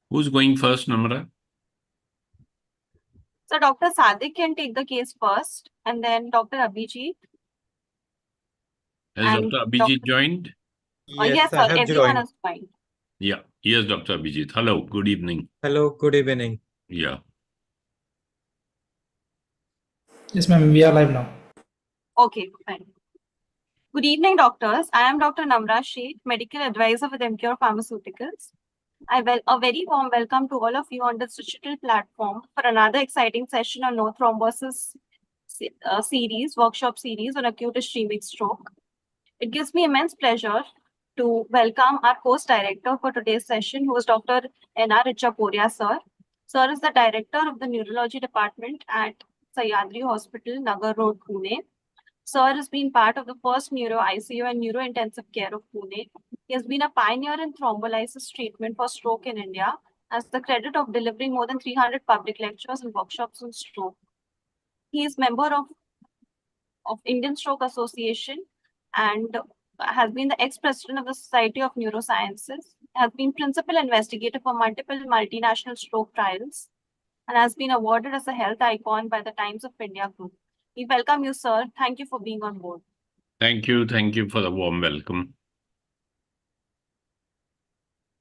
Who's going first, Namra? So Dr. Sadiq can take the case first, and then Dr. Abhijit. Has And Dr. Abhijit joined? Yes, Yes, I sir, have everyone joined. is fine. Yeah. Yes, Dr. Abhijit. Hello. Good evening. Hello, good evening. Yeah. Yes, ma'am, we are live now. Okay, fine. Good evening, doctors. I am Dr. Namra Sheikh, medical advisor with Emcure Pharmaceuticals. A very warm welcome to all of you on this digital platform for another exciting session on no thrombosis workshop series on acute ischemic stroke. It gives me immense pleasure to welcome our course director for today's session, who is Dr. N.R. Richaporia, sir. Sir is the director of the neurology department at Sahyadri Hospital, Nagar Road, Pune. Sir has been part of the first neuro ICU and neuro-intensive care of Pune. He has been a pioneer in thrombolysis treatment for stroke in India, has the credit of delivering more than 300 public lectures and workshops on stroke. He is member of Indian Stroke Association and has been the ex-president of the Society of Neurosciences, has been principal investigator for multiple multinational stroke trials, and has been awarded as a health icon by the Times of India Group. We welcome you, sir. Thank you for being on board. Thank you. Thank you for the warm welcome.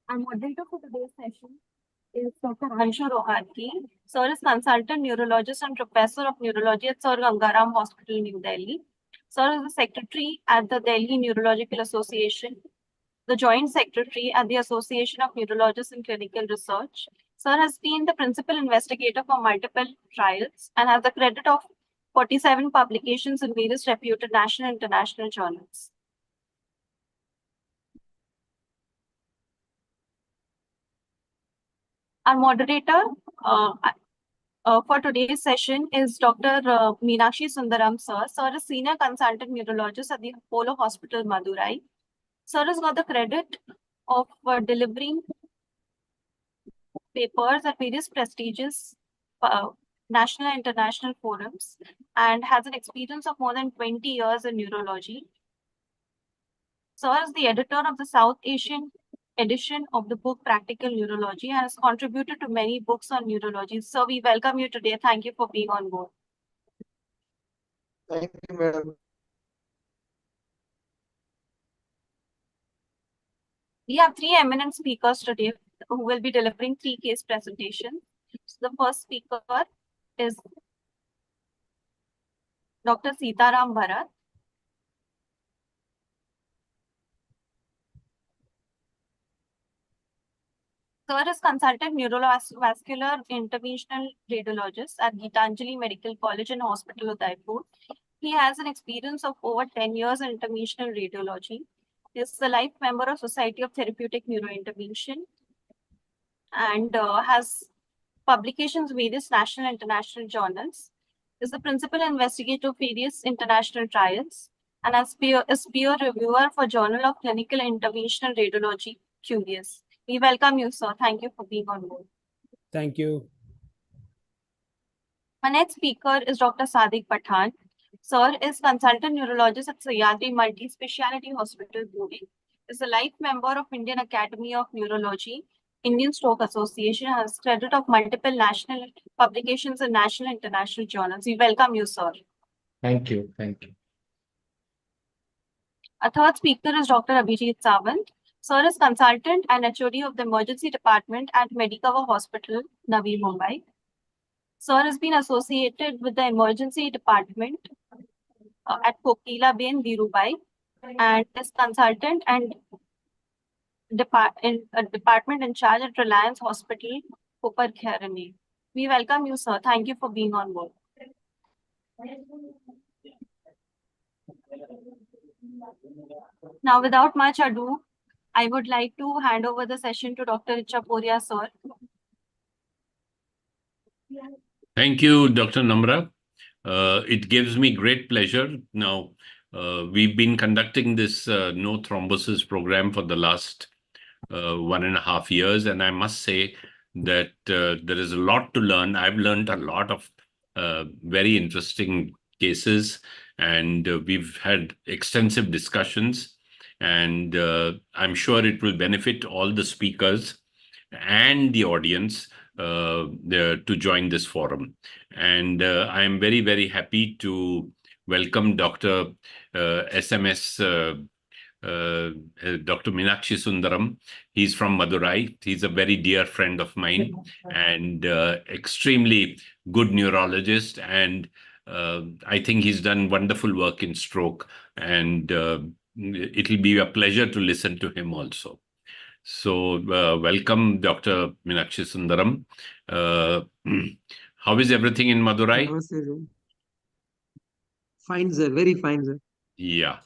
Our moderator for today's session is Dr. Anshu Rohatgi. Sir is consultant neurologist and professor of neurology at Sir Gangaram Hospital, New Delhi. Sir is the secretary at the Delhi Neurological Association, the joint secretary at the Association of Neurologists in Clinical Research. Sir has been the principal investigator for multiple trials and has the credit of 47 publications in various reputed national and international journals. Our moderator for today's session is Dr. Meenakshi Sundaram, sir. Sir is senior consultant neurologist at the Apollo Hospital, Madurai. Sir has got the credit of delivering papers at various prestigious national and international forums and has an experience of more than 20 years in neurology. Sir is the editor of the South Asian edition of the book Practical Neurology and has contributed to many books on neurology. Sir, we welcome you today. Thank you for being on board. Thank you, madam. We have three eminent speakers today who will be delivering three case presentations. So the first speaker is Dr. Sitaram Bharat. Sir is consultant neurovascular interventional radiologist at Gitanjali Medical College and Hospital, Udaipur. He has an experience of over 10 years in interventional radiology. He is a life member of Society of Therapeutic Neurointervention and has publications in various national and international journals. He is the principal investigator of various international trials and is peer reviewer for Journal of Clinical Interventional Radiology, Curious. We welcome you, sir. Thank you for being on board. Thank you. My next speaker is Dr. Sadiq Pathan. Sir is consultant neurologist at Sahyadri Multi-Speciality Hospital, Pune. Is a life member of Indian Academy of Neurology, Indian Stroke Association, and has credit of multiple national publications in national and international journals. We welcome you, sir. Thank you. Thank you. Our third speaker is Dr. Abhijit Sawant. Sir is consultant and HOD of the emergency department at Medicover Hospital, Navi Mumbai. Sir has been associated with the emergency department at Kokila Bay in Dhirubhai and is consultant and department in charge at Reliance Hospital, Koparkharani. We welcome you, sir. Thank you for being on board. Now, without much ado, I would like to hand over the session to Dr. Richaporia, sir. Thank you, Dr. Namra. It gives me great pleasure. Now, we've been conducting this no thrombosis program for the last 1.5 years, and I must say that there is a lot to learn. I've learned a lot of very interesting cases, and we've had extensive discussions, and I'm sure it will benefit all the speakers. and the audience to join this forum. And I am very, very happy to welcome Dr. SMS Dr. Meenakshi Sundaram. He's from Madurai. He's a very dear friend of mine and extremely good neurologist. And I think he's done wonderful work in stroke. And it'll be a pleasure to listen to him also. So, welcome, Dr. Meenakshi Sundaram. How is everything in Madurai? Namaste, sir. Fine, sir. Very fine, sir. Yeah.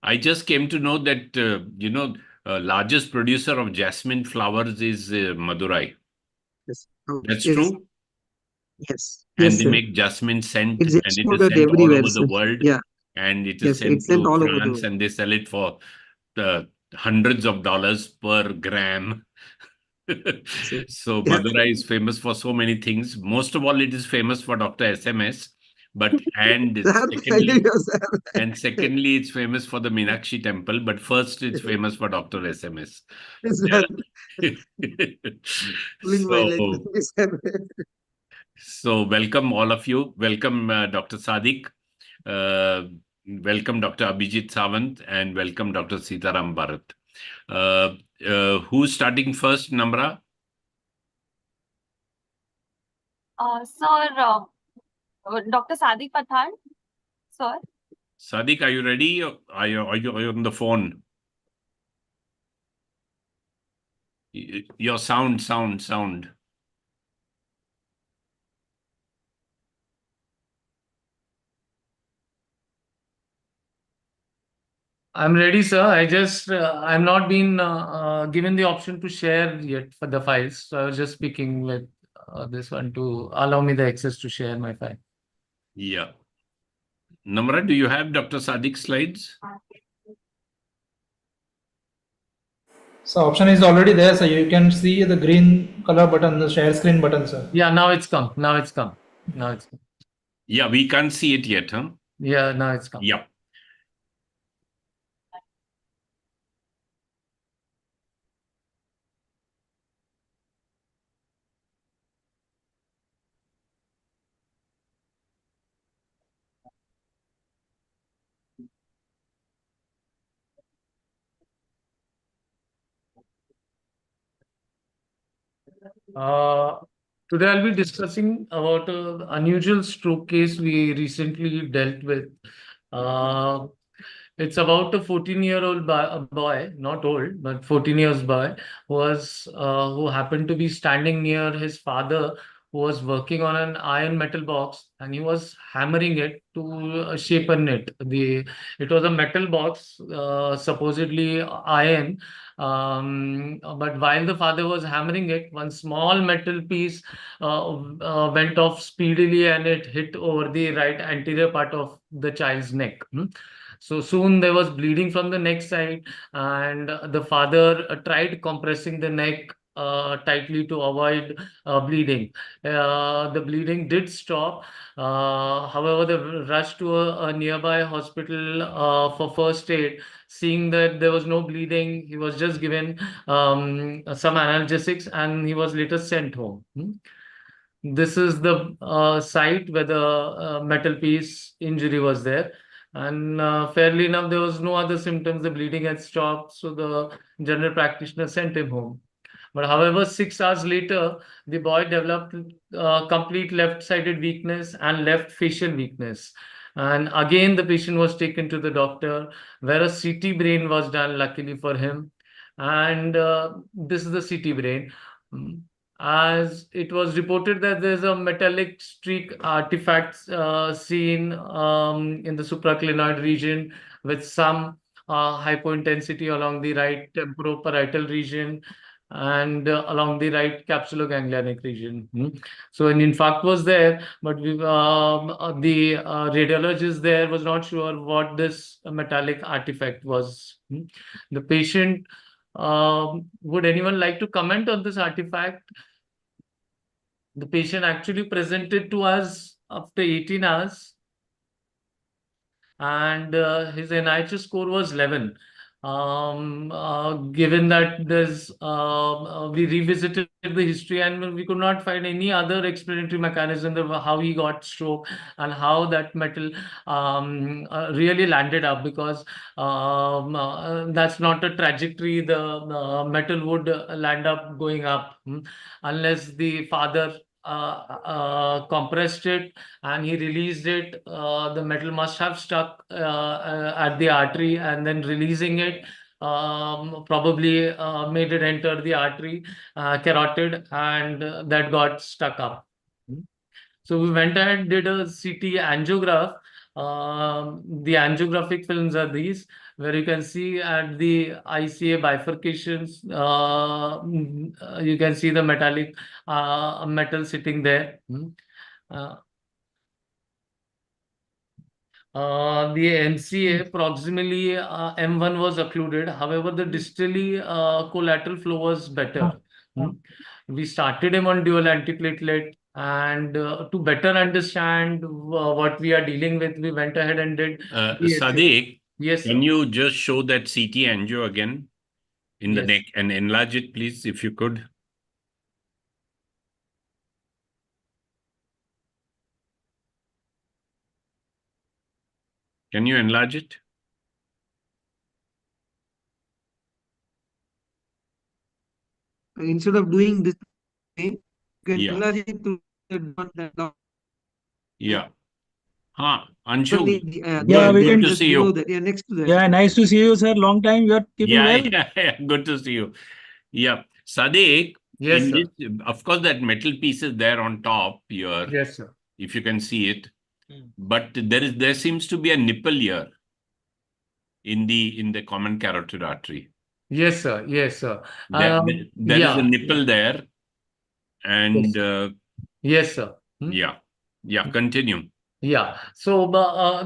I just came to know that, largest producer of jasmine flowers is Madurai. Yes. Oh, That's yes. true? Yes. And Yes, they sir. make jasmine scent, It's and it is exported sent all everywhere, over the sir. world. Yeah. And it is Yes, sent it's sent to all over the France, world. and they sell it for hundreds of dollars per gram. Sir. So Yeah. Madurai is famous for so many things. Most of all, it is famous for Dr. SMS. And Sir, thank secondly, you, sir. and secondly, it's famous for the Meenakshi temple. But first, it's famous for Dr. SMS. Yes, sir. Pulling my leg. So, so welcome all of you. Welcome, Dr. Sadiq. Welcome, Dr. Abhijit Sawant, and welcome, Dr. Sitaram Bharat. Who's starting first, Namra? Sir, Dr. Sadiq Pathan, sir. Sadiq, are you ready? Are you on the phone? Your sound. I'm ready, sir. I'm not been given the option to share yet for the files. So I was just speaking with this one to allow me the access to share my file. Yeah. Namra, do you have Dr. Sadiq's slides? So option is already there, so you can see the green color button, the share screen button, sir. Yeah, now it's come. Yeah, we can't see it yet, huh? Yeah, now it's come. Yeah. Today I'll be discussing about an unusual stroke case we recently dealt with. It's about a 14-year-old boy, not old, but 14 years boy, who happened to be standing near his father, who was working on an iron metal box, and he was hammering it to shapen it. It was a metal box, supposedly iron. But while the father was hammering it, one small metal piece went off speedily, and it hit over the right anterior part of the child's neck. So soon there was bleeding from the neck side, and the father tried compressing the neck tightly to avoid bleeding. The bleeding did stop. However, they rushed to a nearby hospital for first aid. Seeing that there was no bleeding, he was just given some analgesics, and he was later sent home. This is the site where the metal piece injury was there. And fairly enough, there was no other symptoms. The bleeding had stopped, so the general practitioner sent him home. But however, 6 hours later, the boy developed complete left-sided weakness and left facial weakness. And again, the patient was taken to the doctor, where a CT brain was done, luckily for him. And this is the CT brain. As it was reported that there's a metallic streak artifact seen in the supraclinoid region with some hypointensity along the right temporoparietal region and along the right capsuloganglionic region. So an infarct was there, but the radiologist there was not sure what this metallic artifact was. The patient, would anyone like to comment on this artifact? The patient actually presented to us after 18 hours, and his NIH score was 11. Given that we revisited the history and we could not find any other explanatory mechanism of how he got stroke and how that metal really landed up, because that's not a trajectory the metal would land up going up, unless the father compressed it and he released it. The metal must have stuck at the artery, and then releasing it probably made it enter the artery carotid, and that got stuck up. So we went and did a CT angiograph. The angiographic films are these, where you can see at the ICA bifurcations, you can see the metallic metal sitting there. Uh, the MCA proximally M1 was occluded. However, the distally collateral flow was better. We started him on dual antiplatelet, and to better understand what we are dealing with, we went ahead and did Sadiq, Yes, can sir. you just show that CT angio again in the Yes. neck and enlarge it, please, if you could? Can you enlarge it? Instead of doing this way, you can Yeah. enlarge it to the Yeah. Anshu, Yeah, we good can. to just see below you. that. Yeah, next to that. Yeah, nice to see you, sir. Long time. You are keeping Yeah, well. yeah, good to see you. Yeah. Sadiq, Yes, in sir. this, of course, that metal piece is there on top here, Yes, sir. if you can see it. But there seems to be a nipple here in the common carotid artery. Yes, sir. Yes, sir. There is a Yeah. nipple there, and Yes, sir. yeah, continue. Yeah, so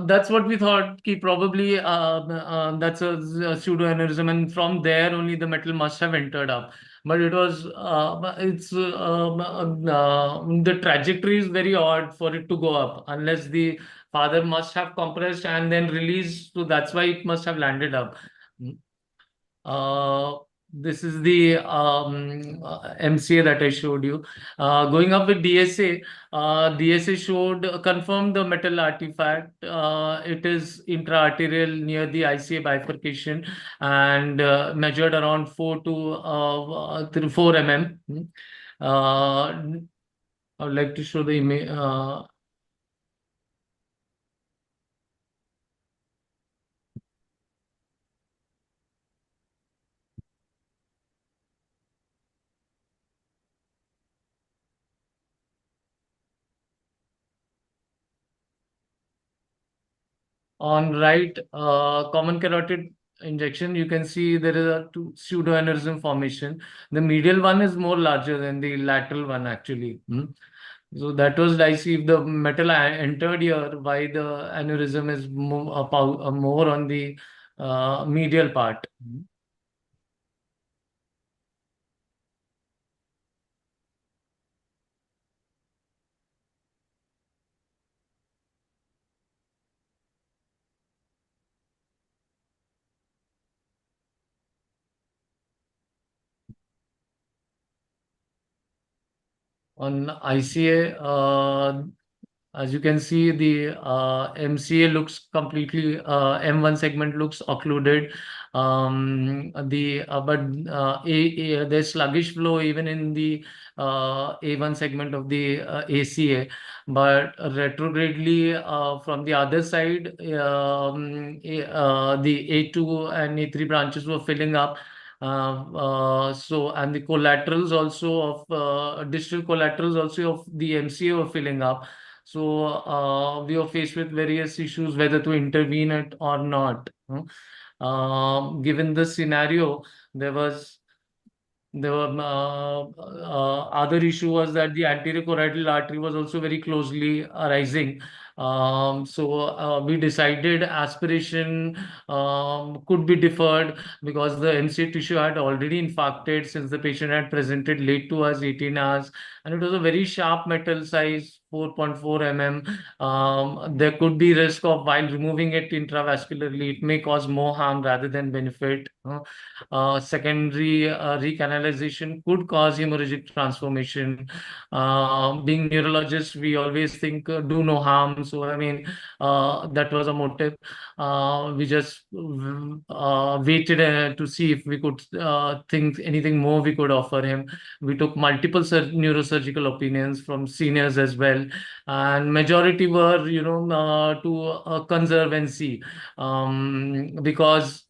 that's what we thought. Ki probably that's a pseudo aneurysm, and from there only the metal must have entered up. But it was the trajectory is very odd for it to go up, unless the father must have compressed and then released. So that's why it must have landed up. Uh, this is the MCA that I showed you. Going up with DSA, DSA showed confirmed the metal artifact. It is intraarterial near the ICA bifurcation, and measured around 4 to 4 mm. I would like to show the image. On right common carotid injection, you can see there is a two pseudoaneurysm formation. The medial one is more larger than the lateral one, actually. So that was dicey. If the metal entered here, why the aneurysm is more on the medial part. On ICA, as you can see, the MCA looks completely, M1 segment looks occluded. There's sluggish flow even in the A1 segment of the ACA, but retrogradely from the other side, the A2 and A3 branches were filling up. And the collaterals also of distal collaterals also of the MCA were filling up. So we were faced with various issues whether to intervene it or not. Given the scenario, there were other issue was that the anterior carotid artery was also very closely arising. We decided aspiration could be deferred because the MCA tissue had already infarcted since the patient had presented late to us 18 hours, and it was a very sharp metal size, 4.4 mm. There could be risk of while removing it intravascularly, it may cause more harm rather than benefit. Secondary recanalization could cause hemorrhagic transformation. Being neurologists, we always think do no harm. So, I mean, that was a motive. We just waited to see if we could think anything more we could offer him. We took multiple neurosurgical opinions from seniors as well, and majority were, to conserve and see, because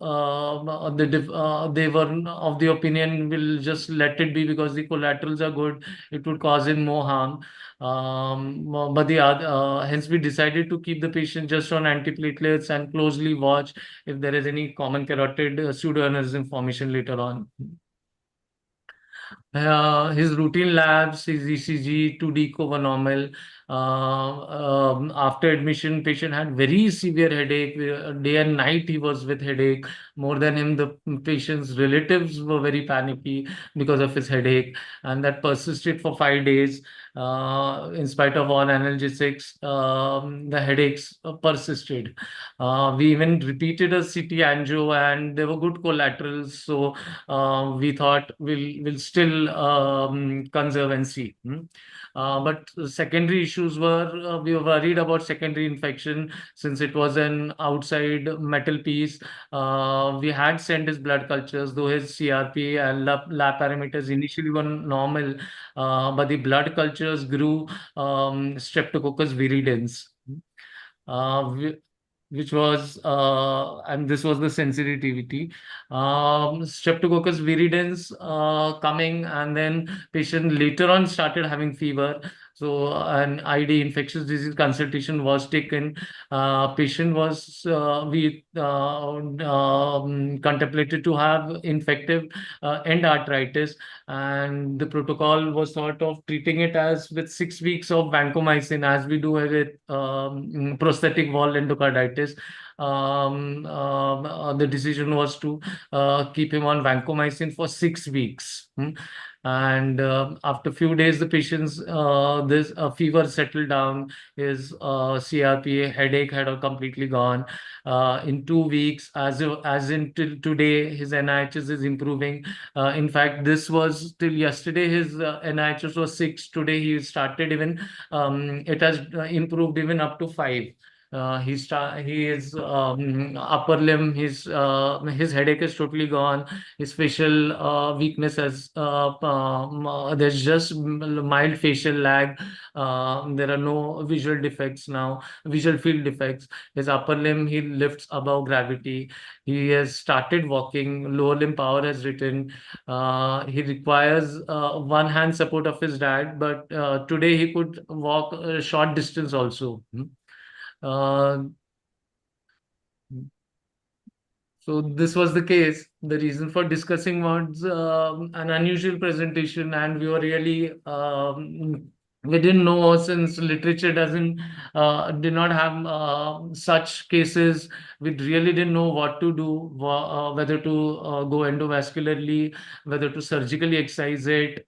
they were of the opinion we'll just let it be because the collaterals are good. It would cause him more harm. But the other, hence we decided to keep the patient just on antiplatelets and closely watch if there is any common carotid pseudoaneurysm formation later on. His routine labs, his ECG, 2D cover normal. After admission, patient had very severe headache. Day and night he was with headache. More than him, the patient's relatives were very panicky because of his headache, and that persisted for 5 days. In spite of all analgesics, the headaches persisted. We even repeated a CT angio, and there were good collaterals. So we thought we'll still conserve and see. But secondary issues were, we were worried about secondary infection since it was an outside metal piece. We had sent his blood cultures, though his CRP and lab parameters initially were normal, but the blood cultures grew Streptococcus viridans. Which was, and this was the sensitivity. Streptococcus viridans coming, and then patient later on started having fever. So an ID infectious disease consultation was taken. Patient was we contemplated to have infective end arthritis, and the protocol was sort of treating it as with 6 weeks of vancomycin, as we do with prosthetic wall endocarditis. The decision was to keep him on vancomycin for 6 weeks. And after a few days, the patient's this fever settled down. His CRP headache had completely gone. In 2 weeks, as in till today, his NIHS is improving. In fact, this was till yesterday. His NIHS was 6. Today he started even. It has improved even up to 5. He is upper limb. His headache is totally gone. His facial weakness has there's just mild facial lag. There are no visual defects now, visual field defects. His upper limb, he lifts above gravity. He has started walking. Lower limb power has returned. He requires one hand support of his dad, but today he could walk a short distance also. Uh, so this was the case. The reason for discussing was an unusual presentation, and we were really we didn't know, since literature doesn't did not have such cases. We really didn't know what to do, whether to go endovascularly, whether to surgically excise it.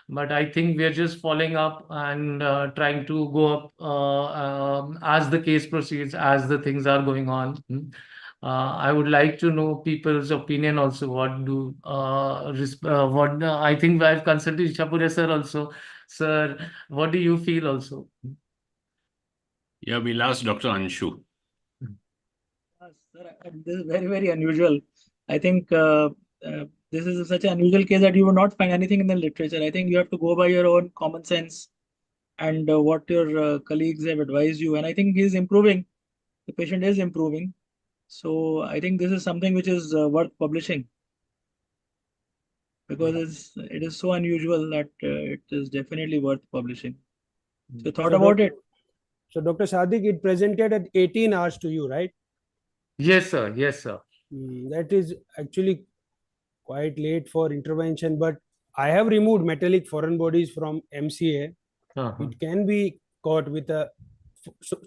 But I think we are just following up and trying to go up as the case proceeds, as the things are going on. I would like to know people's opinion also. What I think I've consulted Chapure sir also. Sir, what do you feel also? Yeah, we'll ask Dr. Anshu. Sir, this is very, very unusual. I think this is such an unusual case that you will not find anything in the literature. I think you have to go by your own common sense and what your colleagues have advised you. And I think he is improving. The patient is improving. So I think this is something which is worth publishing, because it is so unusual that it is definitely worth publishing. So thought about it. So Dr. Sadik, it presented at 18 hours to you, right? Yes, sir. Yes, sir. That is actually quite late for intervention, but I have removed metallic foreign bodies from MCA. It can be caught with a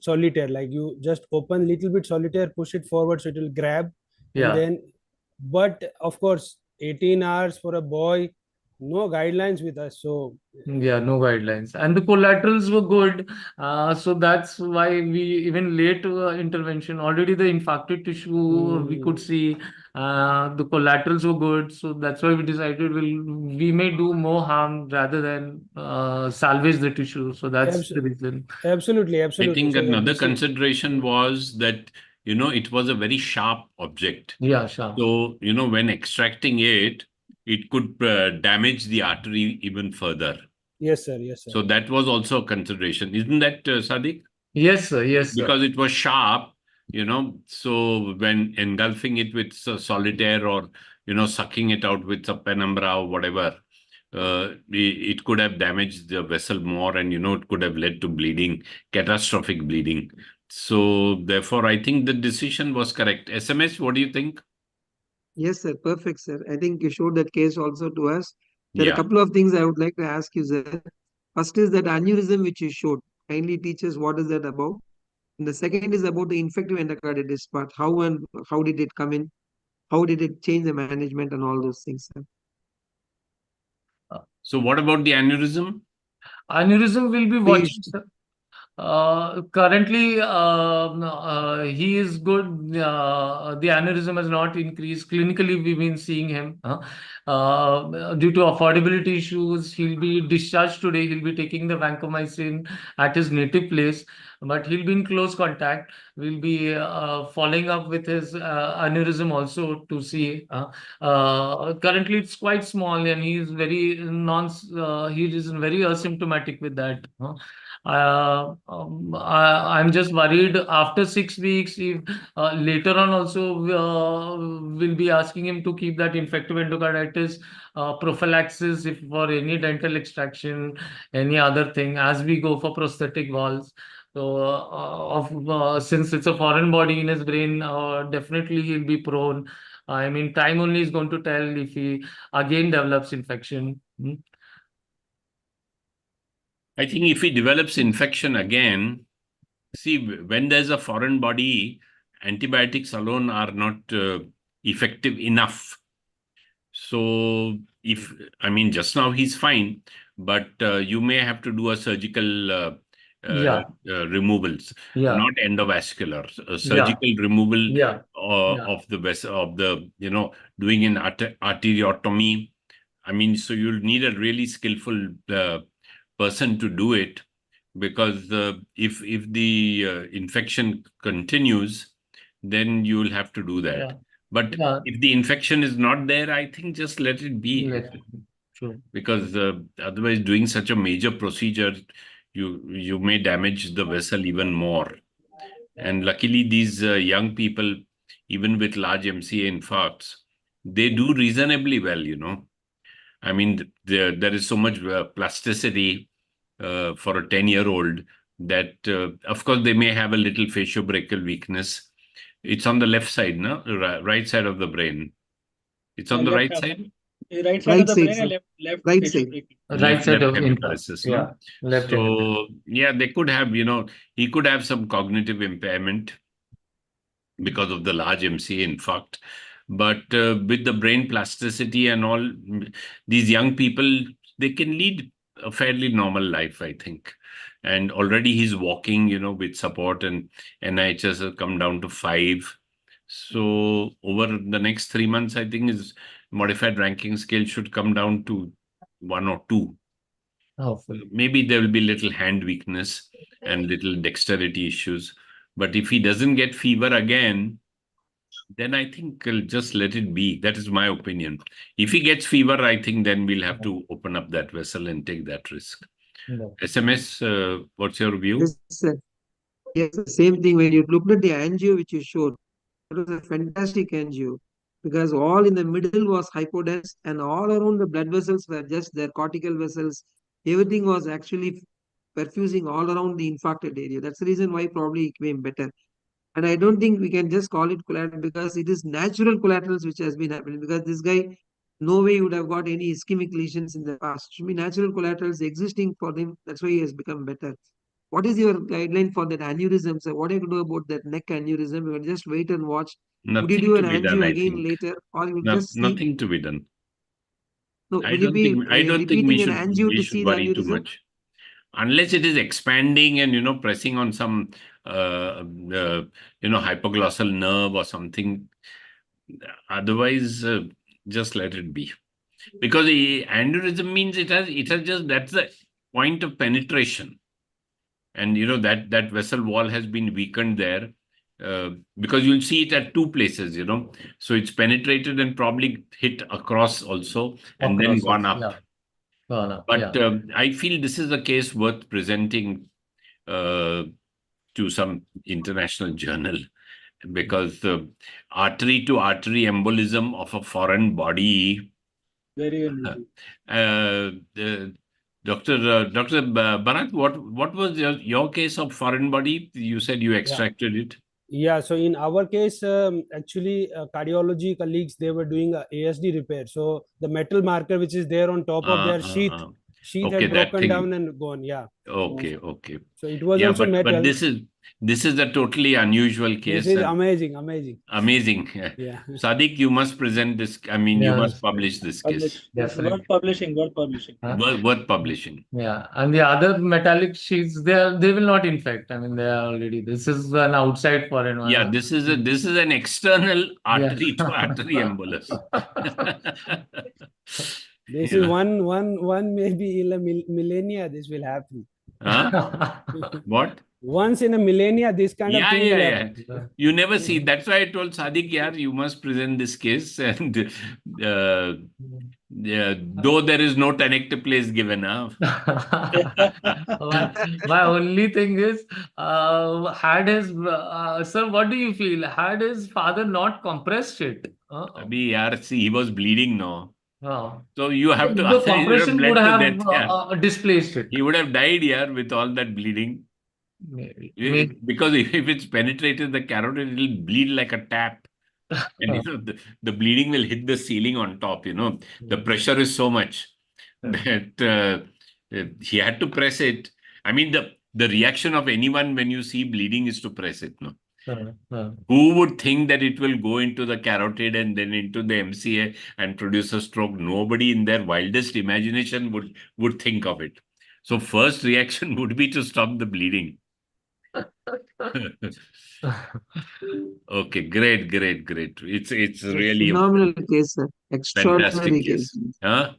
solitaire, like you just open little bit solitaire, push it forward so it will grab, and Yeah. then, but of course 18 hours for a boy, no guidelines with us, so Yeah, no guidelines. And the collaterals were good. So that's why we even late intervention, already the infarcted tissue we could see, the collaterals were good. So that's why we decided we may do more harm rather than salvage the tissue. So that's abs- the reason. absolutely, I absolutely. think So the another decision, consideration was that, it was a very sharp object. Yeah, sure. So, when extracting it, it could damage the artery even further. yes sir, yes sir. So that was also a consideration. Isn't that, Sadiq? Yes, sir. Yes, sir. Because it was sharp, so when engulfing it with solitaire or, sucking it out with a penumbra or whatever, it could have damaged the vessel more, and, it could have led to bleeding, catastrophic bleeding. So therefore, I think the decision was correct. SMS, what do you think? Yes, sir. Perfect, sir. I think you showed that case also to us. There are a Yeah. couple of things I would like to ask you, sir. First is that aneurysm which you showed. Kindly teach us what is that about. And the second is about the infective endocarditis part. How and how did it come in? How did it change the management and all those things, sir? So what about the aneurysm? Aneurysm will be Please. watching, sir. Currently, he is good. The aneurysm has not increased. Clinically, we've been seeing him. Due to affordability issues, he'll be discharged today. He'll be taking the vancomycin at his native place, but he'll be in close contact. We'll be following up with his aneurysm also to see. Currently, it's quite small, and he's very he is very asymptomatic with that. I'm just worried after 6 weeks, if later on also we'll be asking him to keep that infective endocarditis prophylaxis if for any dental extraction, any other thing as we go for prosthetic valves. So, since it's a foreign body in his brain, definitely he'll be prone. I mean, time only is going to tell if he again develops infection. I think if he develops infection again, see, when there's a foreign body, antibiotics alone are not effective enough. So just now he's fine, but you may have to do a surgical Yeah. removals, Yeah. not endovascular, Yeah. surgical removal Yeah. Yeah. of the vessel, of the, doing an arteriotomy. So you'll need a really skillful person to do it, because if the infection continues, then you will have to do that. Yeah. But Yeah. if the infection is not there, I think just let it be. True. Because otherwise, doing such a major procedure, you may damage the vessel even more. And luckily, these young people, even with large MCA infarcts, they do reasonably well. There is so much plasticity for a 10-year-old that, of course, they may have a little fatiobrachial weakness. It's on the left side, no? Right side of the brain. It's on the right side? Right side Right of the side, brain sir. and left Right facial side. brachial. Right side of hemiparesis, no? Yeah. Left hemiparesis. So, yeah, they could have, he could have some cognitive impairment because of the large MCA infarct. But with the brain plasticity and all, these young people, they can lead a fairly normal life, I think. And already he's walking, with support, and NIHS has come down to 5. So over the next 3 months, I think his modified ranking scale should come down to 1 or 2. Hopefully. Maybe there will be little hand weakness and little dexterity issues. But if he doesn't get fever again, then I think I'll just let it be. That is my opinion. If he gets fever, I think then we'll have to open up that vessel and take that risk. No. SMS, what's your view? Yes, sir. Yes, the same thing. When you looked at the angio which you showed, it was a fantastic angio, because all in the middle was hypodense and all around the blood vessels were just their cortical vessels. Everything was actually perfusing all around the infarcted area. That's the reason why probably it came better. And I don't think we can just call it collateral, because it is natural collaterals which has been happening, because this guy, no way would have got any ischemic lesions in the past. It should be natural collaterals existing for him. That's why he has become better. What is your guideline for that aneurysm, sir? What are you going to do about that neck aneurysm? You will just wait and watch. Would you Nothing do to an be done, angio I again think. later, or you will No, just see? nothing to be done. No, I will you don't be think I don't think repeating an angio we to should see the worry too aneurysm? much. Unless it is expanding and pressing on some hypoglossal nerve or something. Otherwise, just let it be. Because the aneurysm means it has just, that's the point of penetration. And that vessel wall has been weakened there, because you'll see it at two places, so it's penetrated and probably hit across also and then Across gone also, up. yeah. Gone up, But yeah. I feel this is a case worth presenting to some international journal, because artery to artery embolism of a foreign body. Very unusual. Dr. Bharat, what was your case of foreign body? You said you extracted it. Yeah, so in our case, actually, cardiology colleagues, they were doing a ASD repair. So the metal marker which is there on top of their sheath Okay, had that broken thing. down and gone. Yeah. Okay. So it was Yeah, also but metal. this is a totally unusual case. This is and amazing. amazing. Yeah. Sadiq, you must present this. I mean, you must Yes, publish this case. Publish. It's definitely. worth publishing. Worth publishing. Huh? Worth publishing. Yeah, and the other metallic sheets, they will not infect. I mean, they are already. This is an outside foreign one. Yeah, this is an external Yeah. artery to artery embolus. This Yeah. is one maybe in a millennia this will happen. Huh? What? Once in a millennia, this kind of thing will happen. You never see. That's why I told Sadiq, yeah, you must present this case. And though there is no tenective place given. My only thing is, had his sir, what do you feel? Had his father not compressed it? Abhi, yaar, see, he was bleeding, no. Oh. So you have to The compression would bled to have death, yeah. displaced it. He would have died, yeah, with all that bleeding. Maybe. Because if it's penetrated the carotid, it'll bleed like a tap. And the bleeding will hit the ceiling on top, The pressure is so much that he had to press it. I mean, the reaction of anyone when you see bleeding is to press it, no? Who would think that it will go into the carotid and then into the MCA and produce a stroke? Nobody in their wildest imagination would think of it. So first reaction would be to stop the bleeding. Okay, great. It's really phenomenal case, sir. Extraordinary fantastic case. Huh?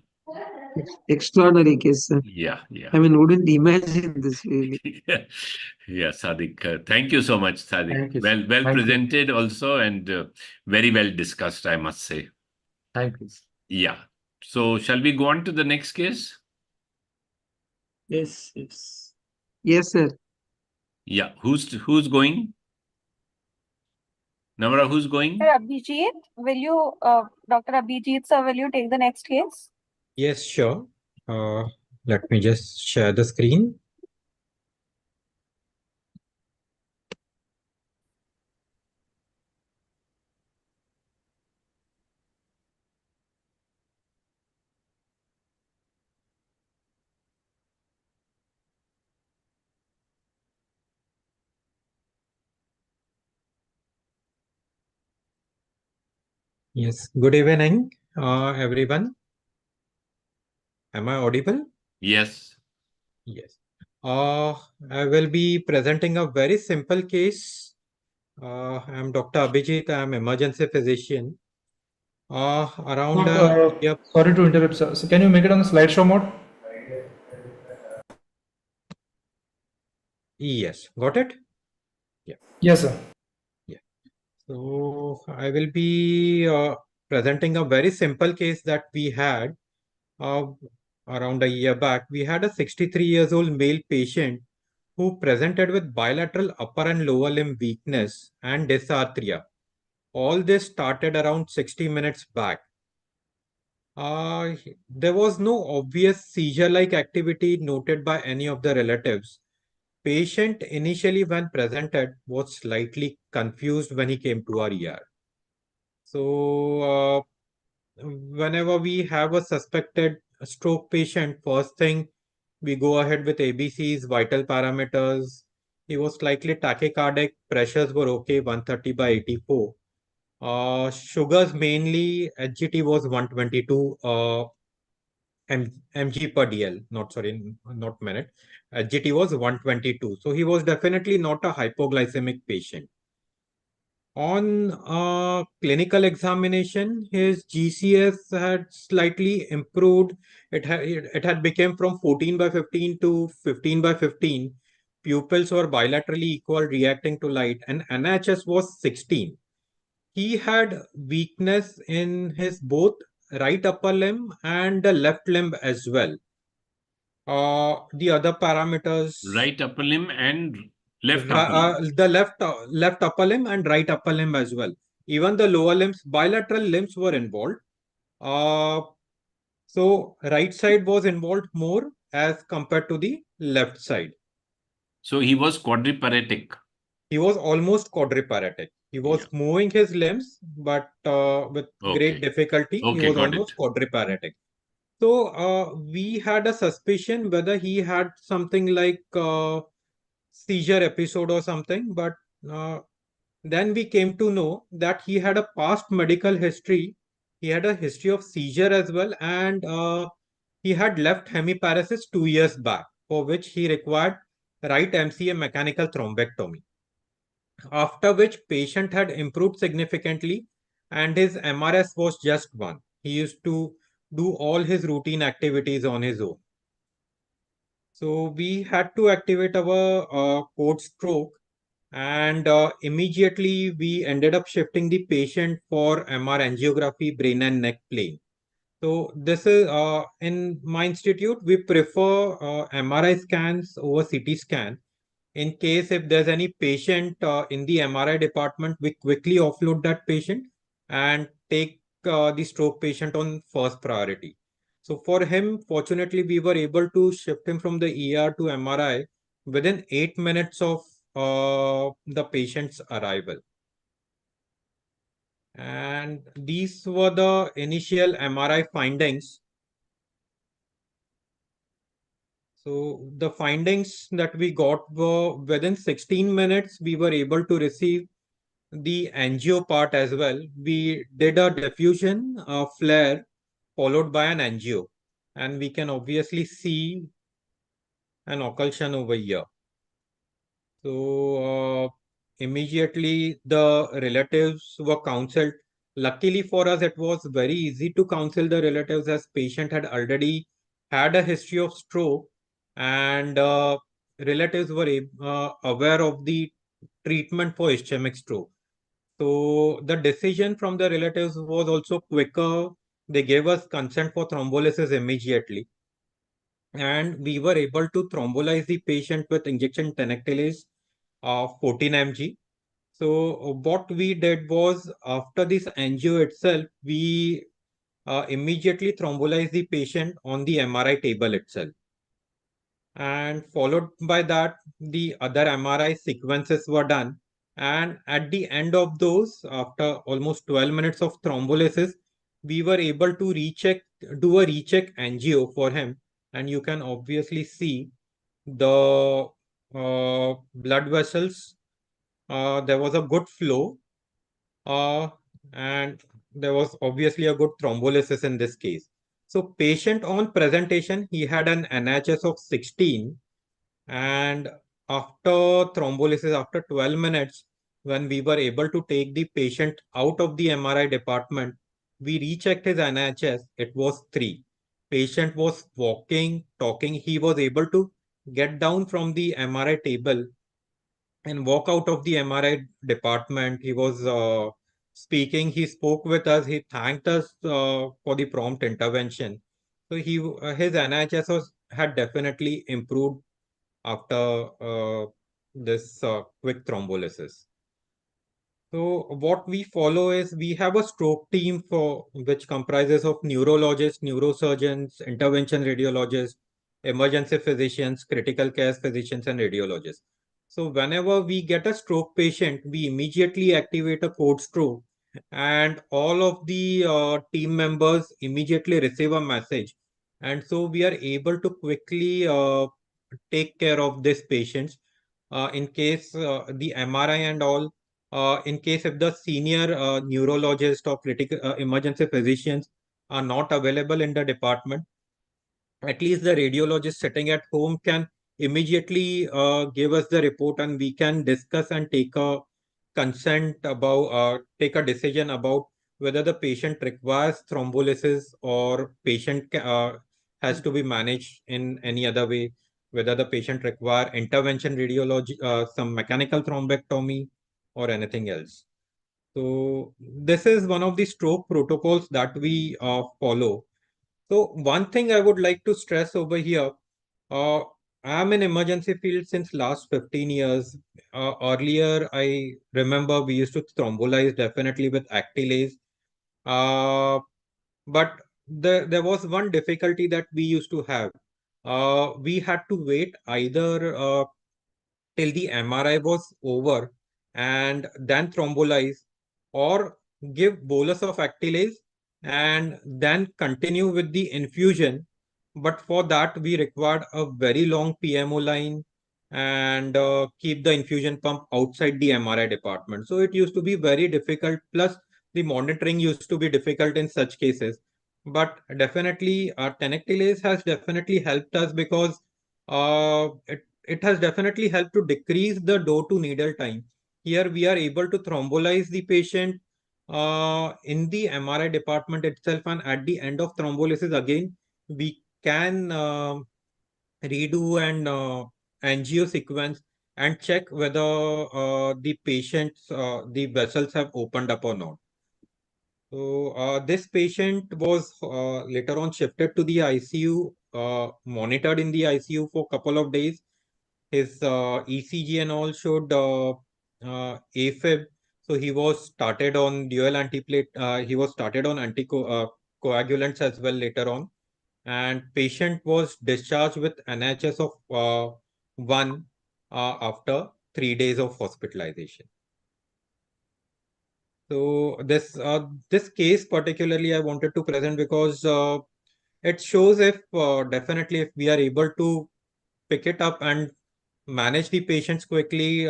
Extraordinary case, sir. Yeah. I mean, wouldn't imagine this really. Yeah, Sadiq. Thank you so much, Sadiq. Thank you. Well presented also, and very well discussed, I must say. Thank you. Yeah. So shall we go on to the next case? Yes. Yes, sir. Yeah. Who's going? Namra, who's going? Dr. Abhijit, Dr. Abhijit, sir, will you take the next case? Yes, sure. Let me just share the screen. Yes, good evening, everyone. Am I audible? Yes. Yes. I will be presenting a very simple case. I'm Dr. Abhijit. I'm emergency physician. Sorry to interrupt, sir. So can you make it on the slideshow mode? Yes, got it? Yeah. Yes, sir. Yeah. So I will be presenting a very simple case that we had around a year back. We had a 63 years old male patient who presented with bilateral upper and lower limb weakness and dysarthria. All this started around 60 minutes back. There was no obvious seizure-like activity noted by any of the relatives. Patient initially when presented was slightly confused when he came to our ER. So whenever we have a suspected stroke patient, first thing We go ahead with ABCs, vital parameters. He was slightly tachycardic. Pressures were okay, 130/84. Sugars mainly, HGT was 122 mg per dl. Not minute. HGT was 122. So he was definitely not a hypoglycemic patient. On clinical examination, his GCS had slightly improved. It had become from 14/15 to 15/15. Pupils were bilaterally equal, reacting to light, and NHS was 16. He had weakness in his both right upper limb and the left limb as well. The other parameters. Right upper limb and left upper limb. The left upper limb and right upper limb as well. Even the lower limbs, bilateral limbs were involved. So right side was involved more as compared to the left side. So he was quadriparetic. He was almost quadriparetic. He was moving his limbs, but with great difficulty, he was almost quadriparetic. So we had a suspicion whether he had something like seizure episode or something, but then we came to know that he had a past medical history. He had a history of seizure as well, and he had left hemiparesis 2 years back, for which he required right MCA mechanical thrombectomy. After which patient had improved significantly and his MRS was just 1. He used to do all his routine activities on his own. So we had to activate our code stroke, and immediately we ended up shifting the patient for MR angiography, brain and neck plane. So this is in my institute, we prefer MRI scans over CT scan. In case if there's any patient in the MRI department, we quickly offload that patient and take the stroke patient on first priority. So for him, fortunately, we were able to shift him from the ER to MRI within 8 minutes of the patient's arrival. And these were the initial MRI findings. So the findings that we got were within 16 minutes, we were able to receive the angio part as well. We did a diffusion, a flare, followed by an angio. And we can obviously see an occlusion over here. So immediately the relatives were counseled. Luckily for us, it was very easy to counsel the relatives as patient had already had a history of stroke, and relatives were aware of the treatment for ischemic stroke. So the decision from the relatives was also quicker. They gave us consent for thrombolysis immediately. And we were able to thrombolize the patient with injection tenecteplase of 14 mg. So what we did was, after this angio itself, we immediately thrombolized the patient on the MRI table itself. And followed by that, the other MRI sequences were done. And at the end of those, after almost 12 minutes of thrombolysis, we were able to do a recheck angio for him. And you can obviously see the blood vessels. There was a good flow, and there was obviously a good thrombolysis in this case. So patient on presentation, he had an NHS of 16, and after thrombolysis, after 12 minutes, when we were able to take the patient out of the MRI department, we rechecked his NHS, it was 3. Patient was walking, talking, he was able to get down from the MRI table and walk out of the MRI department. He was speaking, he spoke with us, he thanked us for the prompt intervention. So his NHS had definitely improved after this quick thrombolysis. So what we follow is, we have a stroke team which comprises of neurologists, neurosurgeons, intervention radiologists, emergency physicians, critical care physicians, and radiologists. So whenever we get a stroke patient, we immediately activate a code stroke, and all of the team members immediately receive a message And so we are able to quickly take care of these patients in case the MRI and all, in case if the senior neurologist or critical emergency physicians are not available in the department, at least the radiologist sitting at home can immediately give us the report, and we can discuss and take a consent about take a decision about whether the patient requires thrombolysis or has to be managed in any other way, whether the patient require intervention radiology, some mechanical thrombectomy or anything else. So this is one of the stroke protocols that we follow. So one thing I would like to stress over here, uh, I'm in emergency field since last 15 years. Earlier, I remember we used to thrombolize definitely with Actilase. But there was one difficulty that we used to have. We had to wait either till the MRI was over and then thrombolize, or give bolus of Actilase and then continue with the infusion. But for that, we required a very long PMO line and keep the infusion pump outside the MRI department. So it used to be very difficult. Plus, the monitoring used to be difficult in such cases. But definitely, tenectilase has definitely helped us because it has definitely helped to decrease the door to needle time. Here we are able to thrombolize the patient in the MRI department itself, and at the end of thrombolysis again, we can redo an angio sequence and check whether the vessels have opened up or not. So this patient was later on shifted to the ICU, monitored in the ICU for a couple of days. His ECG and all showed AFib. So he was started on dual antiplate. He was started on anticoagulants as well later on. And patient was discharged with NHS of 1 after 3 days of hospitalization. So this case particularly I wanted to present because it shows if definitely if we are able to pick it up and manage the patients quickly,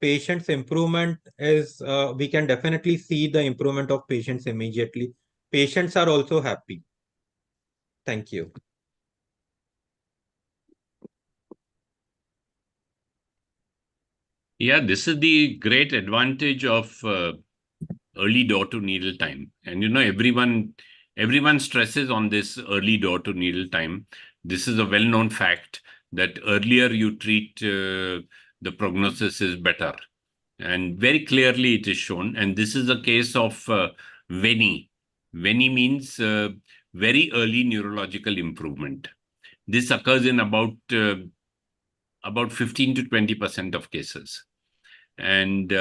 patients improvement is we can definitely see the improvement of patients immediately. Patients are also happy. Thank you. Yeah, this is the great advantage of early door to needle time. And everyone stresses on this early door to needle time. This is a well-known fact that earlier you treat, the prognosis is better. And very clearly it is shown. And this is a case of VENI. VENI means very early neurological improvement. This occurs in about 15 to 20% of cases. And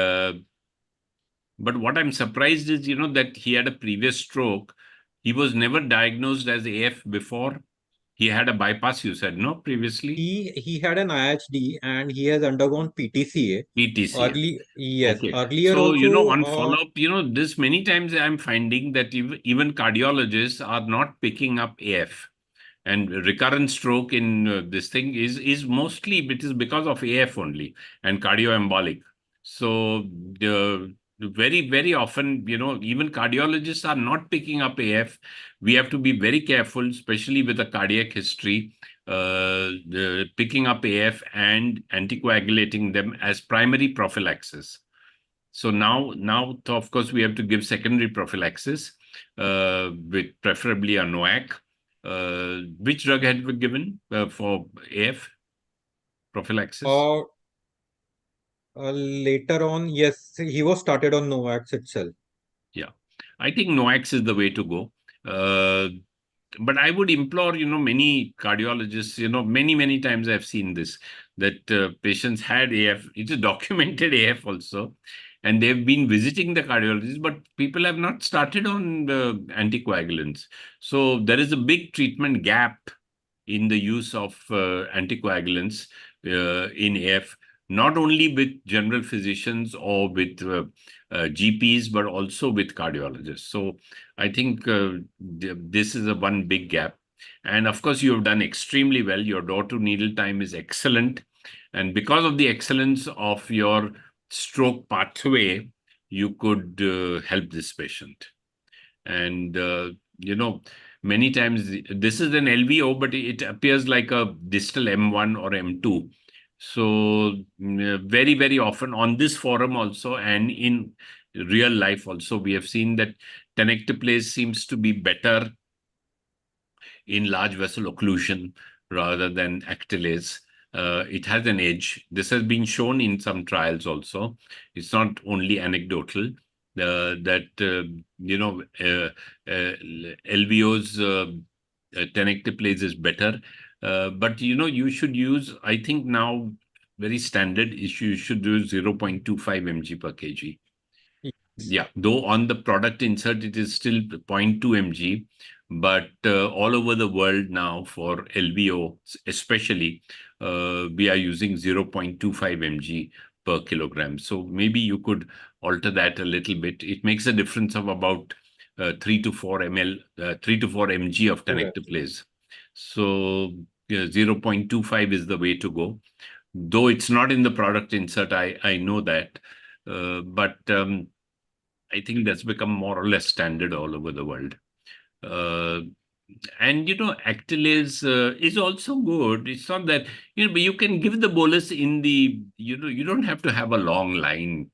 but what I'm surprised is, that he had a previous stroke. He was never diagnosed as AF before. He had a bypass, you said, no, previously? He had an IHD and he has undergone PTCA. PTCA. Yes, Okay. earlier So, also. on follow-up, this many times I'm finding that even cardiologists are not picking up AF. And recurrent stroke in this thing is mostly it is because of AF only and cardioembolic. So very, very often, even cardiologists are not picking up AF. We have to be very careful, especially with a cardiac history, picking up AF and anticoagulating them as primary prophylaxis. So now, of course, we have to give secondary prophylaxis with preferably a NOAC. Which drug had we given for AF prophylaxis? Later on, yes, he was started on NOACs itself. Yeah, I think NOACs is the way to go. But I would implore, many cardiologists, many times I've seen this, that patients had AF. It is documented AF also. And they've been visiting the cardiologist, but people have not started on anticoagulants. So there is a big treatment gap in the use of anticoagulants in AF, not only with general physicians or with GPs, but also with cardiologists. So I think this is a one big gap. And of course, you have done extremely well. Your door-to-needle time is excellent. And because of the excellence of your stroke pathway, you could help this patient. And, many times this is an LVO, but it appears like a distal M1 or M2. So very, very often on this forum also and in real life also, we have seen that tenecteplase seems to be better in large vessel occlusion rather than actylase. It has an edge. This has been shown in some trials also. It's not only anecdotal. That LVO's tenecteplase is better, but you should use. I think now very standard is you should use 0.25 mg per kg. Yeah, though on the product insert it is still 0.2 mg, but all over the world now for LVO especially, we are using 0.25 mg per kilogram. So maybe you could alter that a little bit. It makes a difference of about 3 to 4 ml, 3 to 4 mg of tenecteplase. So 0.25 is the way to go. Though it's not in the product insert, I know that, but I think that's become more or less standard all over the world. And actylase is also good. It's not that but you can give the bolus in the you don't have to have a long line.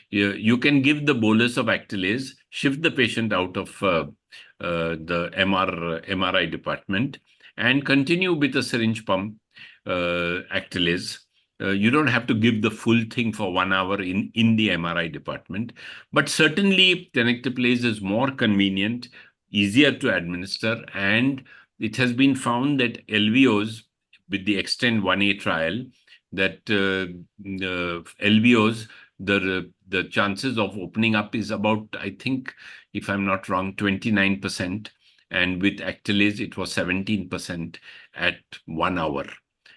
You can give the bolus of actylase, shift the patient out of the MRI department, and continue with a syringe pump actylase. You don't have to give the full thing for 1 hour in the MRI department, but certainly tenecteplase is more convenient, easier to administer, and it has been found that LVOs with the Extend 1A trial, that LVOs, the chances of opening up is about, I think, if I'm not wrong, 29%, and with actylase it was 17% at 1 hour.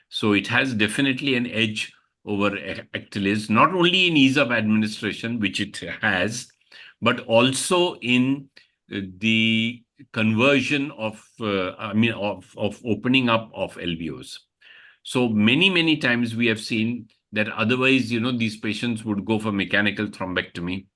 So it has definitely an edge over actylase, not only in ease of administration, which it has, but also in the conversion of opening up of LVOs. So many times we have seen that otherwise, these patients would go for mechanical thrombectomy,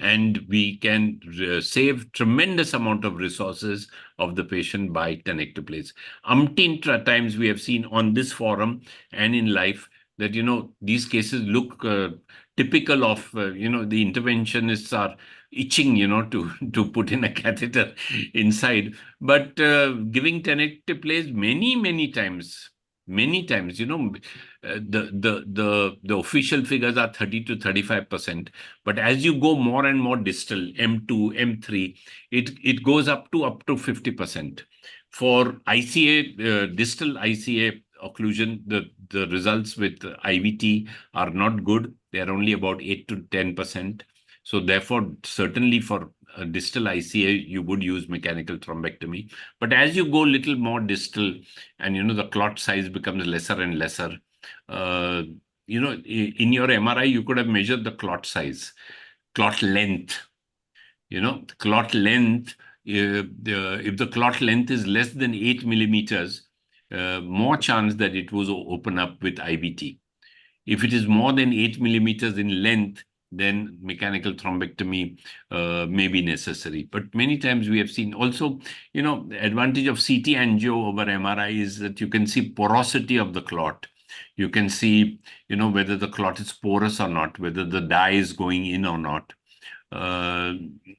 and we can save tremendous amount of resources of the patient by tenecteplase. Umpteen times we have seen on this forum and in life that these cases look typical of the interventionists are itching to put in a catheter inside, but giving tenecteplase many times, the official figures are 30 to 35%, but as you go more and more distal, M2, M3, it goes up to 50%. For ICA, distal ICA occlusion, the results with IVT are not good. They are only about 8 to 10%. So therefore, certainly for distal ICA, you would use mechanical thrombectomy. But as you go little more distal and, the clot size becomes lesser and lesser, in your MRI, you could have measured the clot size, clot length. Clot length, if the clot length is less than 8 millimeters, more chance that it will open up with IVT. If it is more than 8 millimeters in length, then mechanical thrombectomy may be necessary. But many times we have seen also, the advantage of CT angio over MRI is that you can see porosity of the clot. You can see, whether the clot is porous or not, whether the dye is going in or not.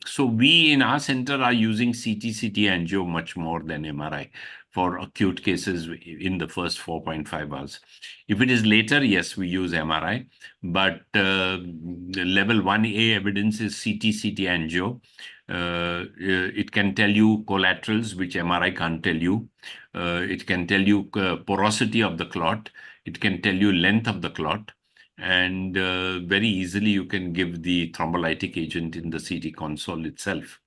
So we in our center are using CT angio much more than MRI for acute cases in the first 4.5 hours. If it is later, yes, we use MRI, but the level 1A evidence is CT angio. It can tell you collaterals, which MRI can't tell you. It can tell you porosity of the clot. It can tell you length of the clot. And very easily you can give the thrombolytic agent in the CT console itself.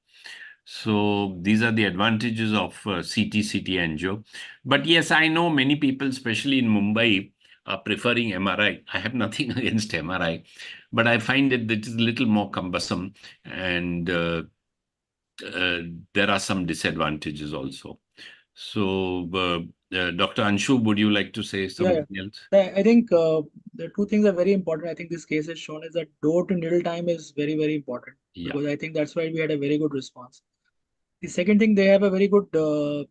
So these are the advantages of CT angio. But yes, I know many people, especially in Mumbai, are preferring MRI. I have nothing against MRI, but I find that it is a little more cumbersome, and there are some disadvantages also. So, Dr. Anshu, would you like to say something else? I think the two things are very important. I think this case has shown is that door to needle time is very, very important, because I think that's why we had a very good response. The second thing, they have a very good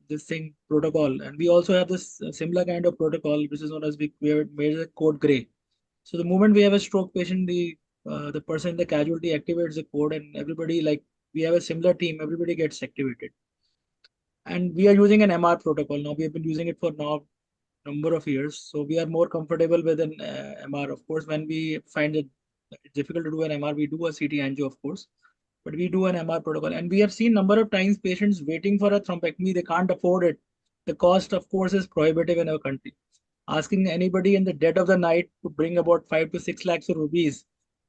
this thing protocol, and we also have this similar kind of protocol, which is known as we have made a code gray. So the moment we have a stroke patient, the person in the casualty activates the code, and everybody, like, we have a similar team, everybody gets activated. And we are using an MR protocol now. We have been using it for now number of years, so we are more comfortable with an MR. Of course, when we find it difficult to do an MR, we do a CT angio, of course, but we do an MR protocol. And we have seen number of times patients waiting for a thrombectomy, they can't afford it. The cost, of course, is prohibitive in our country. Asking anybody in the dead of the night to bring about 5 to 6 lakhs of rupees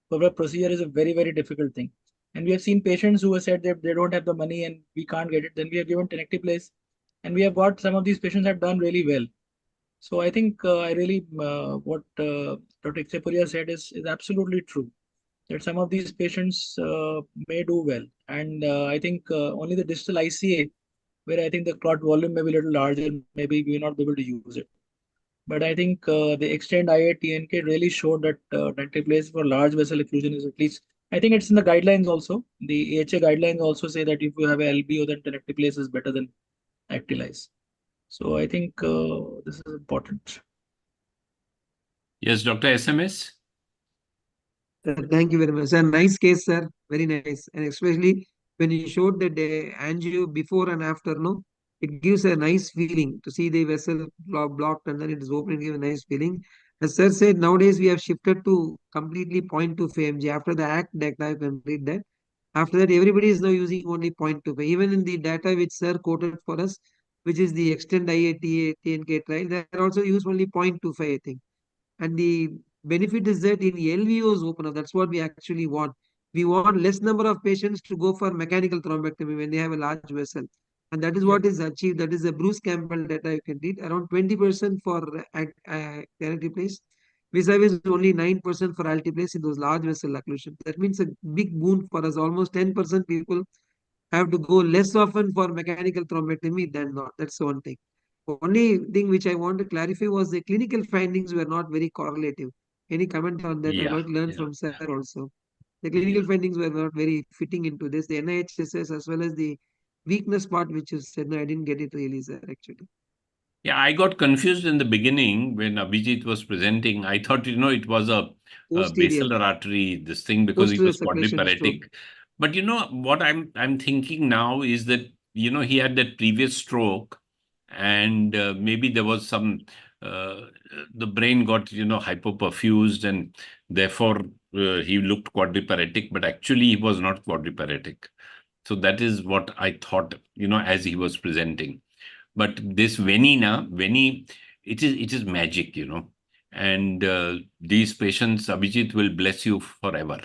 for a procedure is a very, very difficult thing. And we have seen patients who have said that they don't have the money and we can't get it. Then we have given tenecteplase, and we have got some of these patients have done really well. So I think I really what Dr. Iksepuria said is absolutely true, that some of these patients may do well. And I think only the distal ICA, where I think the clot volume may be a little larger, maybe we will not be able to use it. But I think the extend IA TNK really showed that tenecteplase for large vessel occlusion is at least, I think it's in the guidelines also. The AHA guidelines also say that if you have a LBO, then tenecteplase is better than Actilize. So I think this is important. Yes, Dr. SMS? Thank you very much. Sir, nice case, sir. Very nice. And especially when you showed the angio before and after, no, it gives a nice feeling to see the vessel blocked and then it is open, give a nice feeling. As sir said, nowadays we have shifted to completely 0.25 mg. After the ACT data, you can read that. After that, everybody is now using only 0.25. Even in the data which sir quoted for us, which is the extend IATA TNK trial, they are also use only 0.25, I think. And the benefit is that in LVOs open up, that's what we actually want. We want less number of patients to go for mechanical thrombectomy when they have a large vessel. And that is what is achieved. That is the Bruce Campbell data you can read. Around 20% for altiplase, vis-a-vis only 9% for altiplase in those large vessel occlusion. That means a big boon for us. Almost 10% people have to go less often for mechanical thrombectomy than not. That's one thing. Only thing which I want to clarify was the clinical findings were not very correlative. Any comment on that? I'd like to learn from sir also. The clinical findings were not very fitting into this. The NIHSS as well as the weakness part which you said, no, I didn't get it really, sir, actually. Yeah, I got confused in the beginning when Abhijit was presenting. I thought, it was a Posterior. basilar artery, this thing, because he Posterior was circulation quadriparetic. stroke. But what I'm thinking now is that, he had that previous stroke, and maybe there was some, the brain got, hypoperfused, and therefore he looked quadriparetic, but actually he was not quadriparetic. So that is what I thought, as he was presenting. But this Veni, it is magic, and these patients, Abhijit, will bless you forever.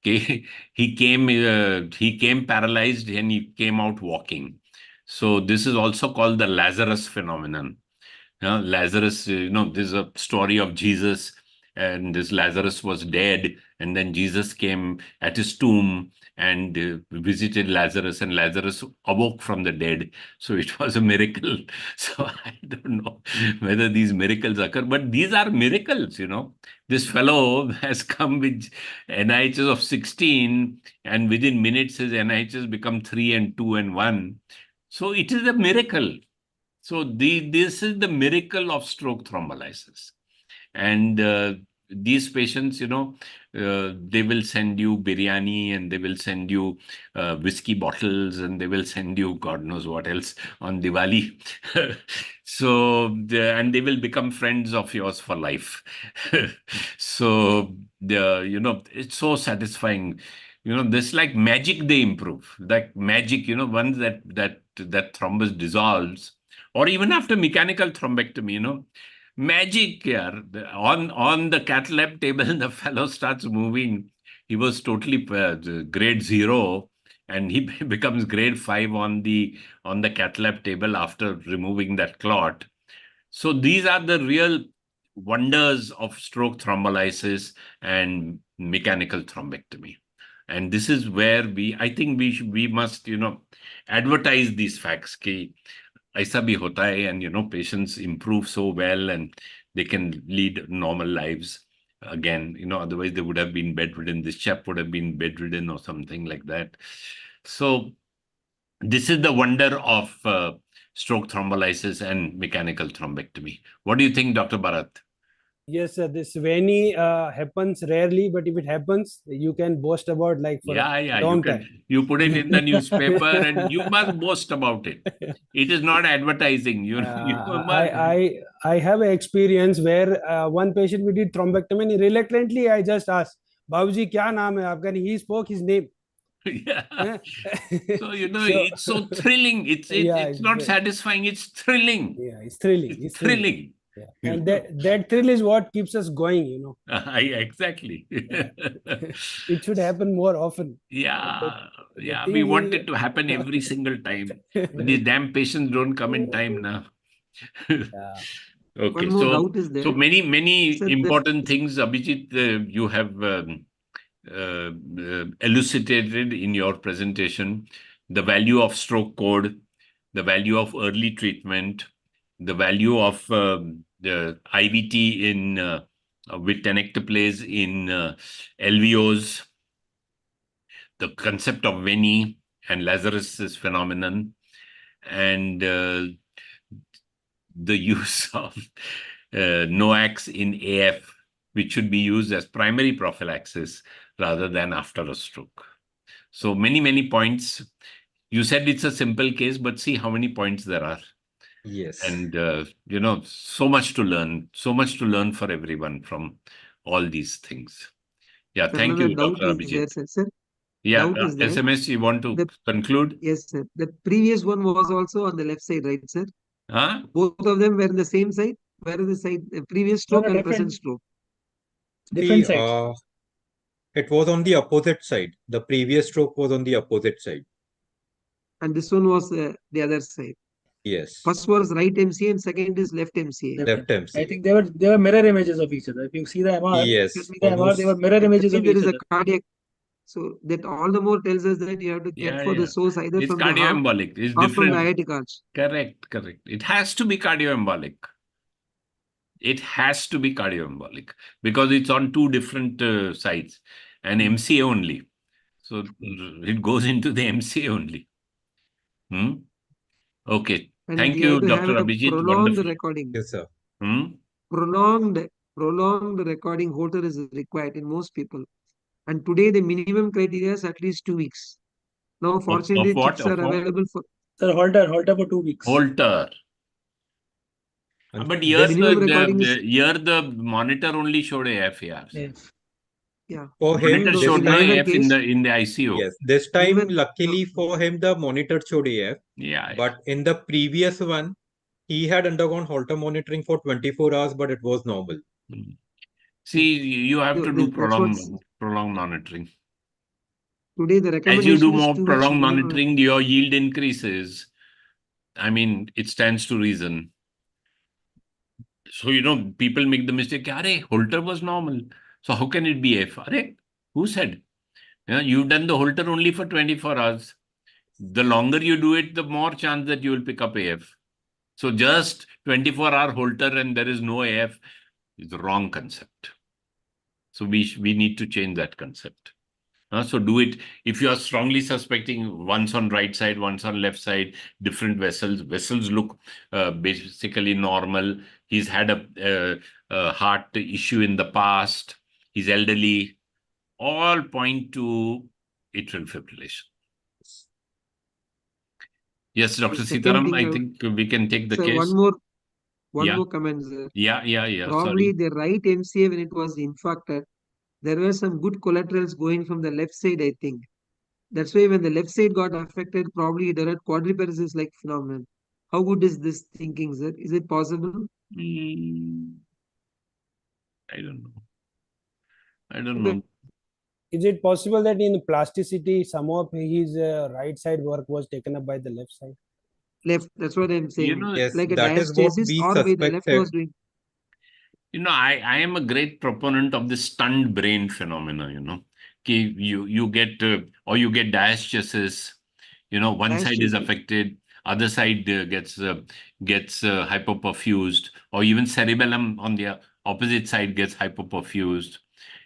He came paralyzed and he came out walking. So this is also called the Lazarus phenomenon. Lazarus, this is a story of Jesus, and this Lazarus was dead, and then Jesus came at his tomb and visited Lazarus, and Lazarus awoke from the dead. So it was a miracle. So I don't know whether these miracles occur, but these are miracles, This fellow has come with NIHs of 16, and within minutes his NIHs become 3 and 2 and 1. So it is a miracle. So this is the miracle of stroke thrombolysis. And these patients, they will send you biryani, and they will send you whiskey bottles, and they will send you God knows what else on Diwali. So, and they will become friends of yours for life. So, it's so satisfying. This like magic, they improve. Like magic, once that thrombus dissolves, or even after mechanical thrombectomy, magic here. On the cath lab table, the fellow starts moving. He was totally grade 0, and he becomes grade 5 on the cath lab table after removing that clot. So these are the real wonders of stroke thrombolysis and mechanical thrombectomy. And this is where I think we must, advertise these facts. Ki aisa bhi hota hai, and patients improve so well and they can lead normal lives again. Otherwise they would have been bedridden. This chap would have been bedridden or something like that. So this is the wonder of stroke thrombolysis and mechanical thrombectomy. What do you think, Dr. Bharat? Yes, sir. This VANI happens rarely, but if it happens, you can boast about like for Yeah, a you long can. time. You put it in the newspaper and you must boast about it. It is not advertising. You must. I have an experience where one patient we did thrombectomy and reluctantly I just asked, Babuji, kya naam hai aapka? And he spoke his name. Yeah. So, So, it's so thrilling. yeah, It's not satisfying. It's thrilling. yeah, it's thrilling. It's thrilling. Yeah. And that thrill is what keeps us going. Exactly. It should happen more often. Yeah, The yeah. thing We is, want it to happen every single time. But these damn patients don't come in time now. yeah. Okay, One more doubt is there. so many Sir, important things, Abhijit, you have elucidated in your presentation. The value of stroke code, the value of early treatment, the value of the IVT in with tenecteplase in LVOs, the concept of Venni and Lazarus's phenomenon, and the use of NOACs in AF, which should be used as primary prophylaxis rather than after a stroke. So many points. You said it's a simple case, but see how many points there are. Yes. And, so much to learn for everyone from all these things. Yeah, Sir, thank another you, doubt Dr. is there, Abhijit. sir. Yeah, Doubt is there. SMS, you want to The- conclude? Yes, sir. The previous one was also on the left side, right, sir? Huh? Both of them were in the same side. Where is the side? The previous No, stroke no, and different. present stroke. Different See, sides. it was on the opposite side. The previous stroke was on the opposite side. And this one was the other side. Yes. First was right MCA and second is left MCA. Left MCA. I think they were mirror images of each other. If you see the MR, Yes. if you see the MR, they were mirror That images of means there each is a other. cardiac. So that all the more tells us that you have to get for the source either It's from the heart cardioembolic. It's or from the different. aortic arch. Correct. It has to be cardioembolic. It has to be cardioembolic because it's on two different sides and MCA only. So it goes into the MCA only. Okay. And Thank we have you, to Dr. have a Abhijit. prolonged Wonderful. recording. Yes, sir. Prolonged recording holter is required in most people. And today the minimum criteria is at least 2 weeks. Now, fortunately, Of what? kits are available for Sir, Holter for 2 weeks. Holter. And But this minimum recording is here the monitor only showed AF. Yes. yeah. for him, Monitor this showed no time, AF in the ICU. yes, this time, Even- luckily for him, the monitor showed AF. Yeah. But in the previous one, he had undergone Holter monitoring for 24 hours, but it was normal. See, you have So to do that's what's- prolonged monitoring. Today the As recommendation you do is more 2 weeks prolonged minimum. monitoring, your yield increases. I mean, it stands to reason. So, people make the mistake, Arey, Holter was normal. So how can it be F? Arey, who said? You've done the Holter only for 24 hours. The longer you do it, the more chance that you will pick up AF. So just 24-hour Holter and there is no AF is the wrong concept. So we need to change that concept. So do it if you are strongly suspecting once on right side, once on left side, different vessels. Vessels look basically normal. He's had a heart issue in the past. He's elderly. All point to atrial fibrillation. Yes, Dr. The second Sitaram, thing I think we can take the Sir, case. one more Yeah. comment, sir. Yeah. Probably Sorry. the right MCA when it was infarcted, there were some good collaterals going from the left side, I think. That's why when the left side got affected, probably it developed quadriparesis like phenomenon. How good is this thinking, sir? Is it possible? I don't know. Is it possible that in plasticity, some of his right side work was taken up by the left side? Left, that's what I'm saying. Yes, Like a that is what diastasis we or by the left suspected. was doing. I am a great proponent of the stunned brain phenomena, you get or you get diastasis. One side is Diastasis. affected, other side gets hypoperfused, or even cerebellum on the opposite side gets hypoperfused.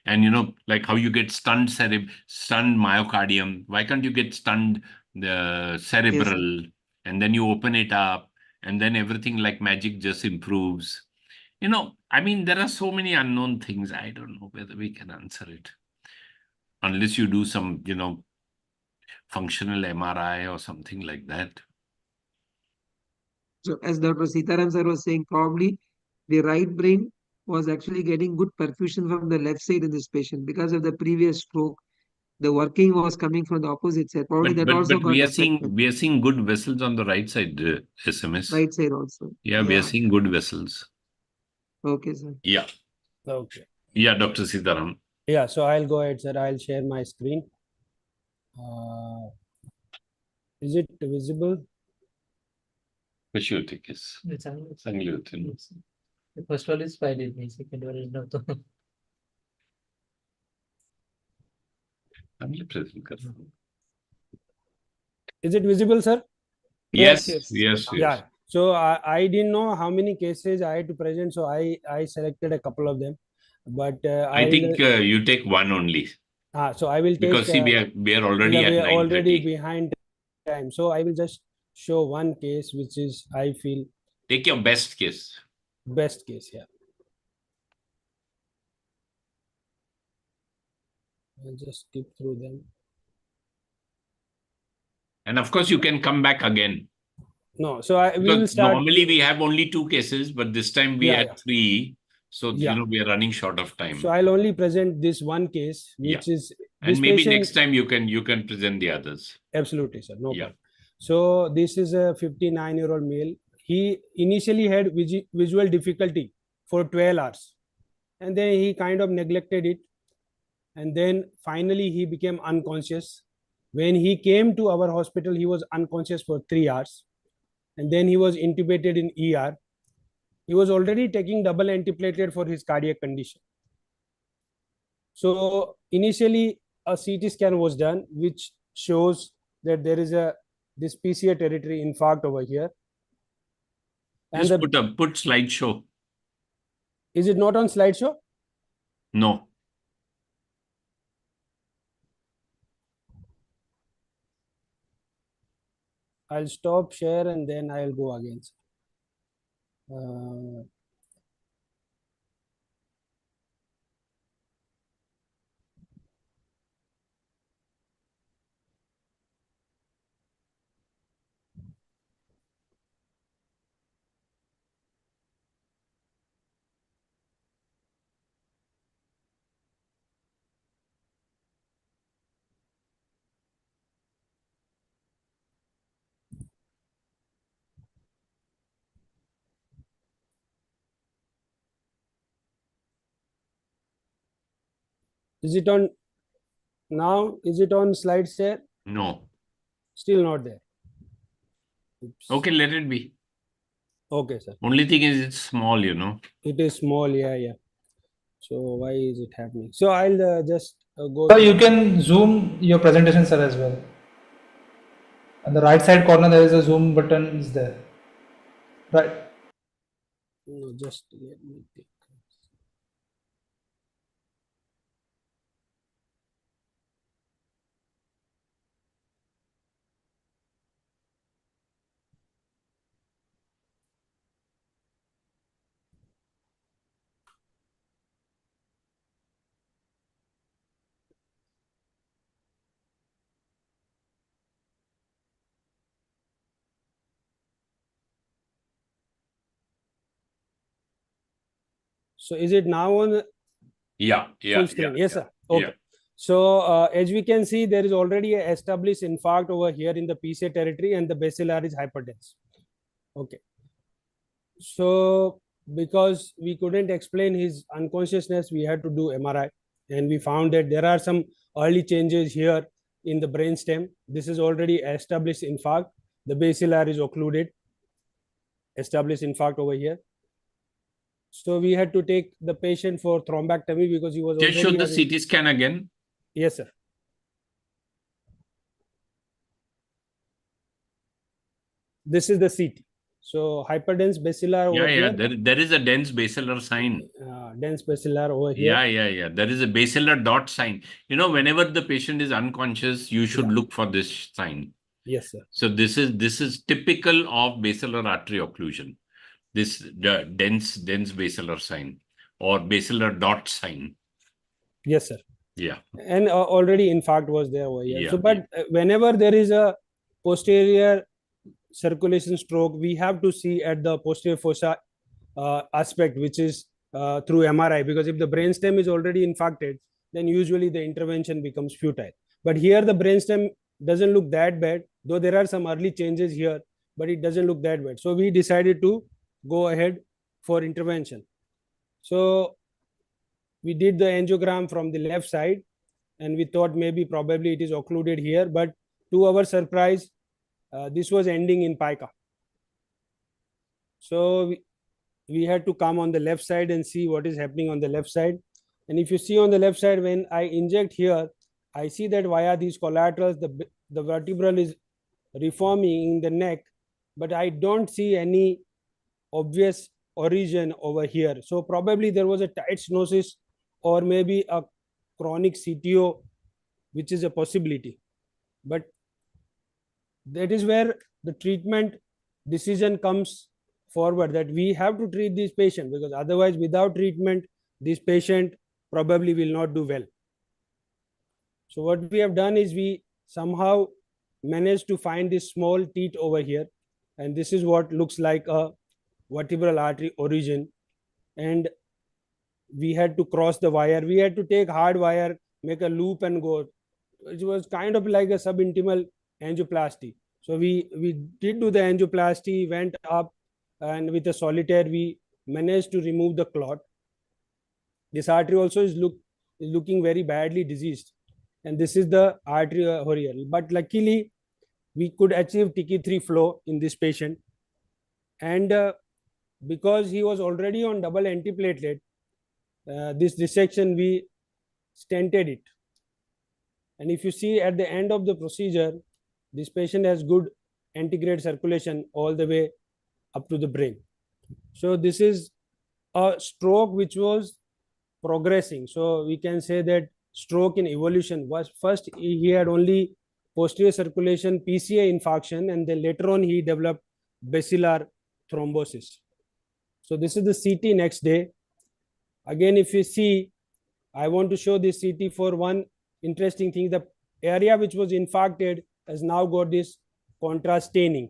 And like how you get stunned myocardium. Why can't you get stunned the Yes, sir. cerebral, and then you open it up, and then everything like magic just improves. I mean, there are so many unknown things. I don't know whether we can answer it unless you do some, functional MRI or something like that. So as Dr. Sitaram sir was saying, probably the right brain was actually getting good perfusion from the left side in this patient because of the previous stroke. The working was coming from the opposite side. Probably But that but also but got we are affected. seeing good vessels on the right side, SMS. Right side also. Yeah, we are seeing good vessels. Okay, sir. Yeah. Okay. Yeah, Dr. Sitaram. Yeah, so I'll go ahead, sir. I'll share my screen. Is it visible? Yes. The first one is fine with me, second one is not. Is it visible, sir? Yes. Yeah. So I didn't know how many cases I had to present, so I selected a couple of them, but I think you take one only, so I will because take see, we are already we at are already 9:30. behind time, so I will just show one case which is I feel Take your best case. best case. Yeah, I'll just skip through them. And of course, you can come back again. No, so we Because will start. normally we have only 2 cases, but this time we had 3. So, Yeah. we are running short of time. So I'll only present this one case, which is And this maybe patient. next time you can present the others. Absolutely, sir. No Yeah. problem. So this is a 59-year-old male. He initially had visual difficulty for 12 hours, and then he kind of neglected it, and then finally he became unconscious. When he came to our hospital, he was unconscious for 3 hours, and then he was intubated in ER. He was already taking double antiplatelet for his cardiac condition. So initially a CT scan was done, which shows that there is this PCA territory infarct over here. And Just put slideshow. Is it not on slideshow? No. I'll stop share and then I'll go again. Is it on now? Is it on slide share? No. Still not there. Oops. Okay, let it be. Okay, sir. Only thing is it's small, It is small, yeah. So why is it happening? So I'll just go. So you can zoom your presentation, sir, as well. On the right side corner, there is a zoom button. Is there? Right. No, just let me take. So is it now on full screen? Yes, sir. Okay. Yeah. So as we can see, there is already a established infarct over here in the PCA territory, and the bacillar is hypertense. Okay. So because we couldn't explain his unconsciousness, we had to do MRI, and we found that there are some early changes here in the brainstem. This is already established infarct. The bacillar is occluded. Established infarct over here. So we had to take the patient for thrombectomy because he was Just already show the CT scan again. Yes, sir. This is the CT. So hyperdense basilar over Yeah. here. There is a dense basilar sign. Dense basilar over here. Yeah. There is a basilar dot sign. Whenever the patient is unconscious, you should look for this sign. Yes, sir. So this is typical of basilar artery occlusion. The dense basilar sign or basilar dot sign. Yes, sir. Yeah. And already infarct was there over here. Yeah, So, but whenever there is a posterior circulation stroke, we have to see at the posterior fossa aspect, which is through MRI, because if the brainstem is already infarcted, then usually the intervention becomes futile. But here the brainstem doesn't look that bad, though there are some early changes here, but it doesn't look that bad. So we decided to go ahead for intervention. So we did the angiogram from the left side, and we thought probably it is occluded here, but to our surprise, this was ending in pica. So we had to come on the left side and see what is happening on the left side. And if you see on the left side, when I inject here, I see that via these collaterals, the vertebral is reforming in the neck, but I don't see any obvious origin over here. So probably there was a tight stenosis or maybe a chronic CTO, which is a possibility. But that is where the treatment decision comes forward, that we have to treat this patient, because otherwise without treatment, this patient probably will not do well. So what we have done is we somehow managed to find this small teat over here, and this is what looks like a vertebral artery origin. And we had to cross the wire. We had to take hard wire, make a loop and go. It was kind of like a subintimal angioplasty. So we did do the angioplasty, went up, and with a solitaire we managed to remove the clot. This artery also is looking very badly diseased, and this is the artery here. But luckily we could achieve TK3 flow in this patient, and because he was already on double antiplatelet, this dissection we stented it. And if you see at the end of the procedure, this patient has good antegrade circulation all the way up to the brain. So this is a stroke which was progressing. So we can say that stroke in evolution was, first he had only posterior circulation PCA infarction, and then later on he developed basilar thrombosis. So this is the CT next day. Again, if you see, I want to show this CT for one interesting thing. The area which was infarcted has now got this contrast staining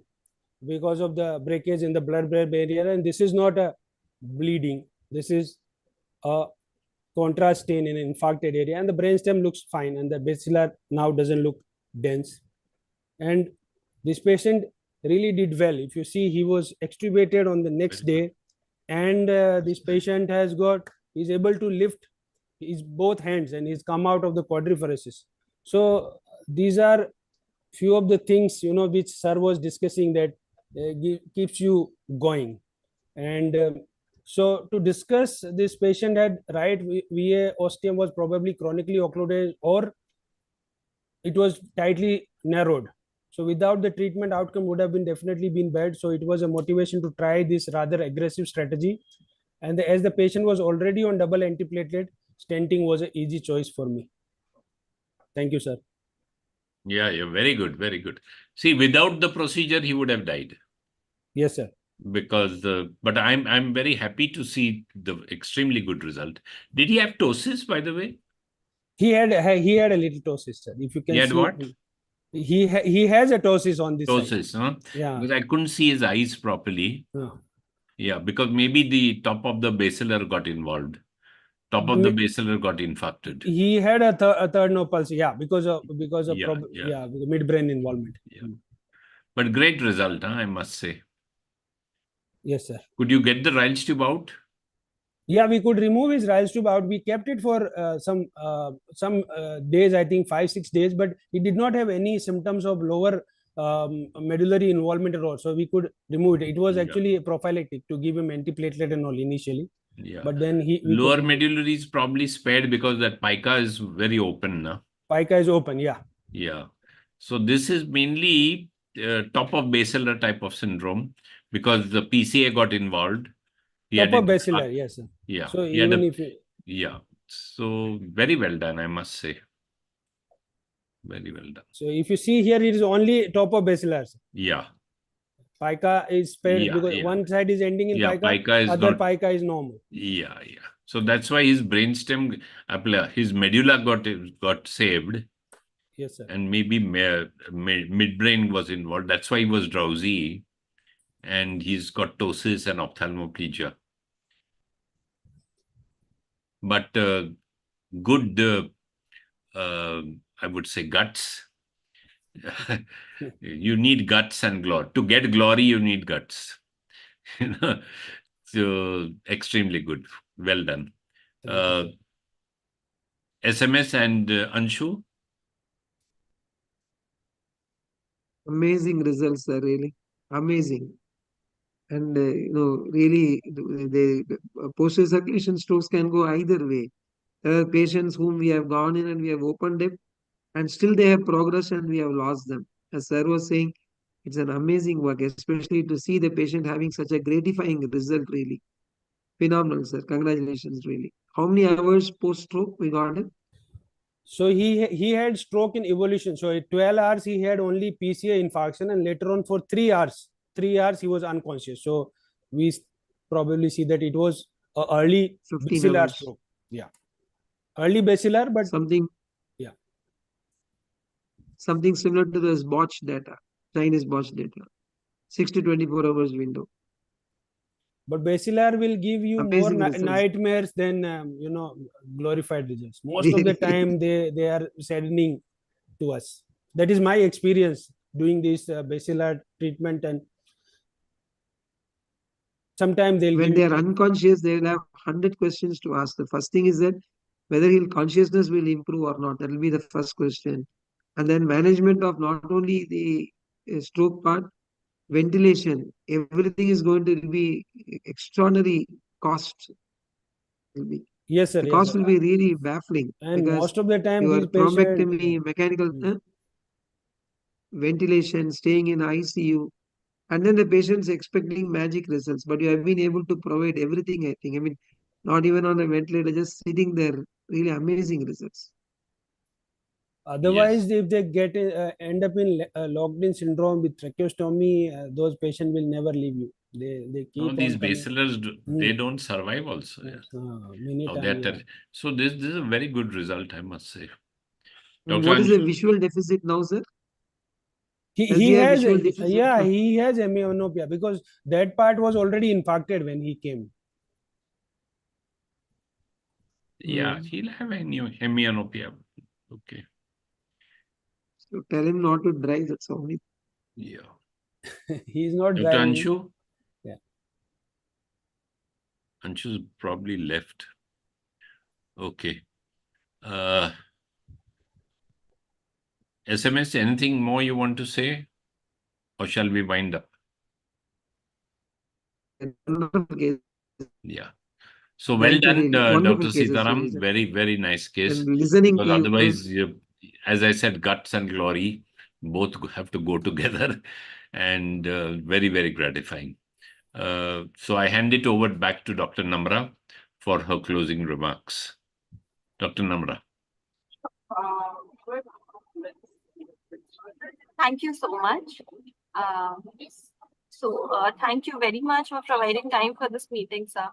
because of the breakage in the blood-brain barrier, and this is not a bleeding. This is a contrast stain in an infarcted area, and the brainstem looks fine, and the basilar now doesn't look dense. And this patient really did well. If you see, he was extubated on the next day, and this patient is able to lift his both hands, and he's come out of the quadriparesis. So these are few of the things, which sir was discussing, that keeps you going. And so to discuss, this patient had right VA ostium was probably chronically occluded, or it was tightly narrowed. So without the treatment, outcome would have been definitely been bad. So it was a motivation to try this rather aggressive strategy. And as the patient was already on double antiplatelet, stenting was an easy choice for me. Thank you, sir. Yeah, very good, very good. See, without the procedure, he would have died. Yes, sir. Because but I'm very happy to see the extremely good result. Did he have ptosis, by the way? He had a little ptosis, sir. If you can He had see, what? He has a ptosis on this Ptosis, side. huh? Yeah. Because I couldn't see his eyes properly. Yeah, because maybe the top of the basilar got involved. Top of the basilar got infarcted. He had a third no pulse, because of Yeah. midbrain involvement. Yeah. But great result, huh, I must say. Yes, sir. Could you get the Ryle's tube out? Yeah, we could remove his Ryle's tube out. We kept it for some days, I think 5-6 days, but he did not have any symptoms of lower medullary involvement at all. So we could remove it. It was actually prophylactic to give him antiplatelet and all initially. Yeah. But then lower medullary is probably spared because that pica is very open now. Pica is open, yeah. Yeah. So this is mainly top of basilar type of syndrome because the PCA got involved. He Top had of it, basilar, yes, sir. yeah. So He had even a, if you, yeah. So very well done, I must say. Very well done. so if you see here, it is only top of basilar, sir. Yeah. Pica is paired Yeah, because yeah. one side is ending in Yeah, pica, pica is other not. pica is normal. Yeah, yeah. So that's why his brainstem, his medulla got saved, Yes, sir. and maybe midbrain was involved. That's why he was drowsy, and he's got ptosis and ophthalmoplegia. But good, I would say, guts. You need guts and glory. To get glory, you need guts. You know, so extremely good. Well done. Thank you, sir. SMS and Anshu. Amazing results, sir, really. Amazing. And, really, the posterior circulation strokes can go either way. There are patients whom we have gone in and we have opened them, and still they have progressed and we have lost them. As sir was saying, it's an amazing work, especially to see the patient having such a gratifying result, really. Phenomenal, sir. Congratulations, really. How many hours post-stroke we got him? So he had stroke in evolution. So at 12 hours he had only PCA infarction, and later on for 3 hours he was unconscious. So we probably see that it was a early 15 basilar hours. stroke. Yeah, early basilar, but Something. Yeah. Something similar to this botch data, Chinese botch data. 6 to 24 hours window. but basilar will give you more Amazing results. nightmares than glorified results. Most of the time they are saddening to us. That is my experience doing this basilar treatment, and sometimes they'll When give they you are unconscious, they will have 100 questions to ask. The first thing is that whether his consciousness will improve or not. That will be the first question. And then management of not only the stroke part, ventilation, everything is going to be extraordinary cost. Will be. yes sir, The yes cost sir. will be really baffling And because most of the time your these patients, thrombectomy, mechanical ventilation, staying in ICU, and then the patient's expecting magic results. But you have been able to provide everything, I think. I mean, not even on a ventilator, just sitting there, really amazing results. otherwise if they get end up in locked in syndrome with tracheostomy, those patients will never leave you. They No, keep these on coming. basilars, they don't survive also. Many Oh, times, yeah. So this is a very good result, I must say. And Dr. what is the Anshu? visual deficit now, sir? He, Does he he have has visual deficit? yeah, he has hemianopia because that part was already infarcted when he came. Yeah, he'll have hemianopia. Okay. So tell him not to drive, that's only. Yeah. He's not Dr. driving. Anshu? Yeah. Anshu's probably left. Okay. SMS, anything more you want to say? Or shall we wind up? Yeah. So well Thank you, done, really. Dr. Wonderful cases, really, Sitaram. sir. Very, very nice case. And listening Because to you. otherwise, as I said, guts and glory both have to go together, and very, very gratifying. So I hand it over back to Dr. Namra for her closing remarks. Dr. Namra. Thank you so much. Thank you very much for providing time for this meeting, sir.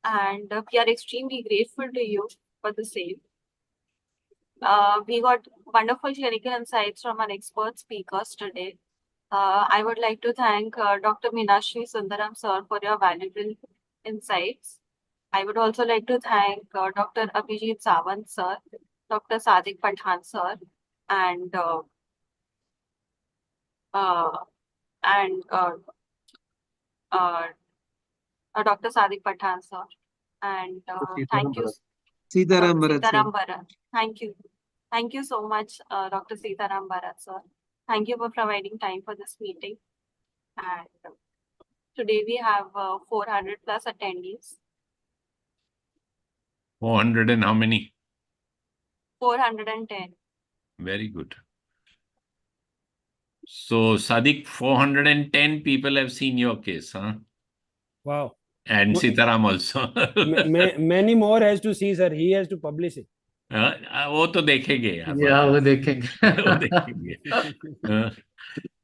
And we are extremely grateful to you for the same. We got wonderful clinical insights from our expert speakers today. I would like to thank Dr. Meenakshi Sundaram, sir, for your valuable insights. I would also like to thank Dr. Abhijit Sawant, sir, Dr. Sadiq Pathan, sir, and Dr. Sadiq Pathan, sir. And thank you, Sitaram Bharat, sir. Sitaram Bharat. Thank you. Thank you so much, Dr. Sitaram Bharat, sir. Thank you for providing time for this meeting. And today we have 400 plus attendees. 400 and how many? 410. Very good. So, Sadiq, 410 people have seen your case, huh? Wow. And Mo- Sitaram also. Many more has to see, sir. He has to publish it. वो तो देखेंगे Yeah, वो देखेंगे. वो देखेंगे.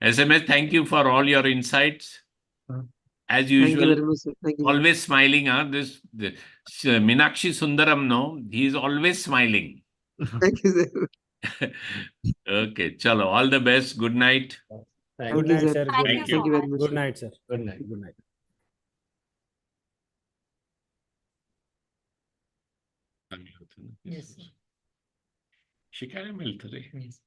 SMS, thank you for all your insights. As Thank you usual, very much, sir. Thank you. always smiling. Huh? This Meenakshi Sundaram, no, he is always smiling. Thank you, sir. Okay, chalo. All the best. Good night. Thank Good you, night, sir. sir. Thank Good you night. so Thank you very much. much. Good sir. night, sir. Good night. Good night. Yes. शिकायत मिलते रहे. Yes.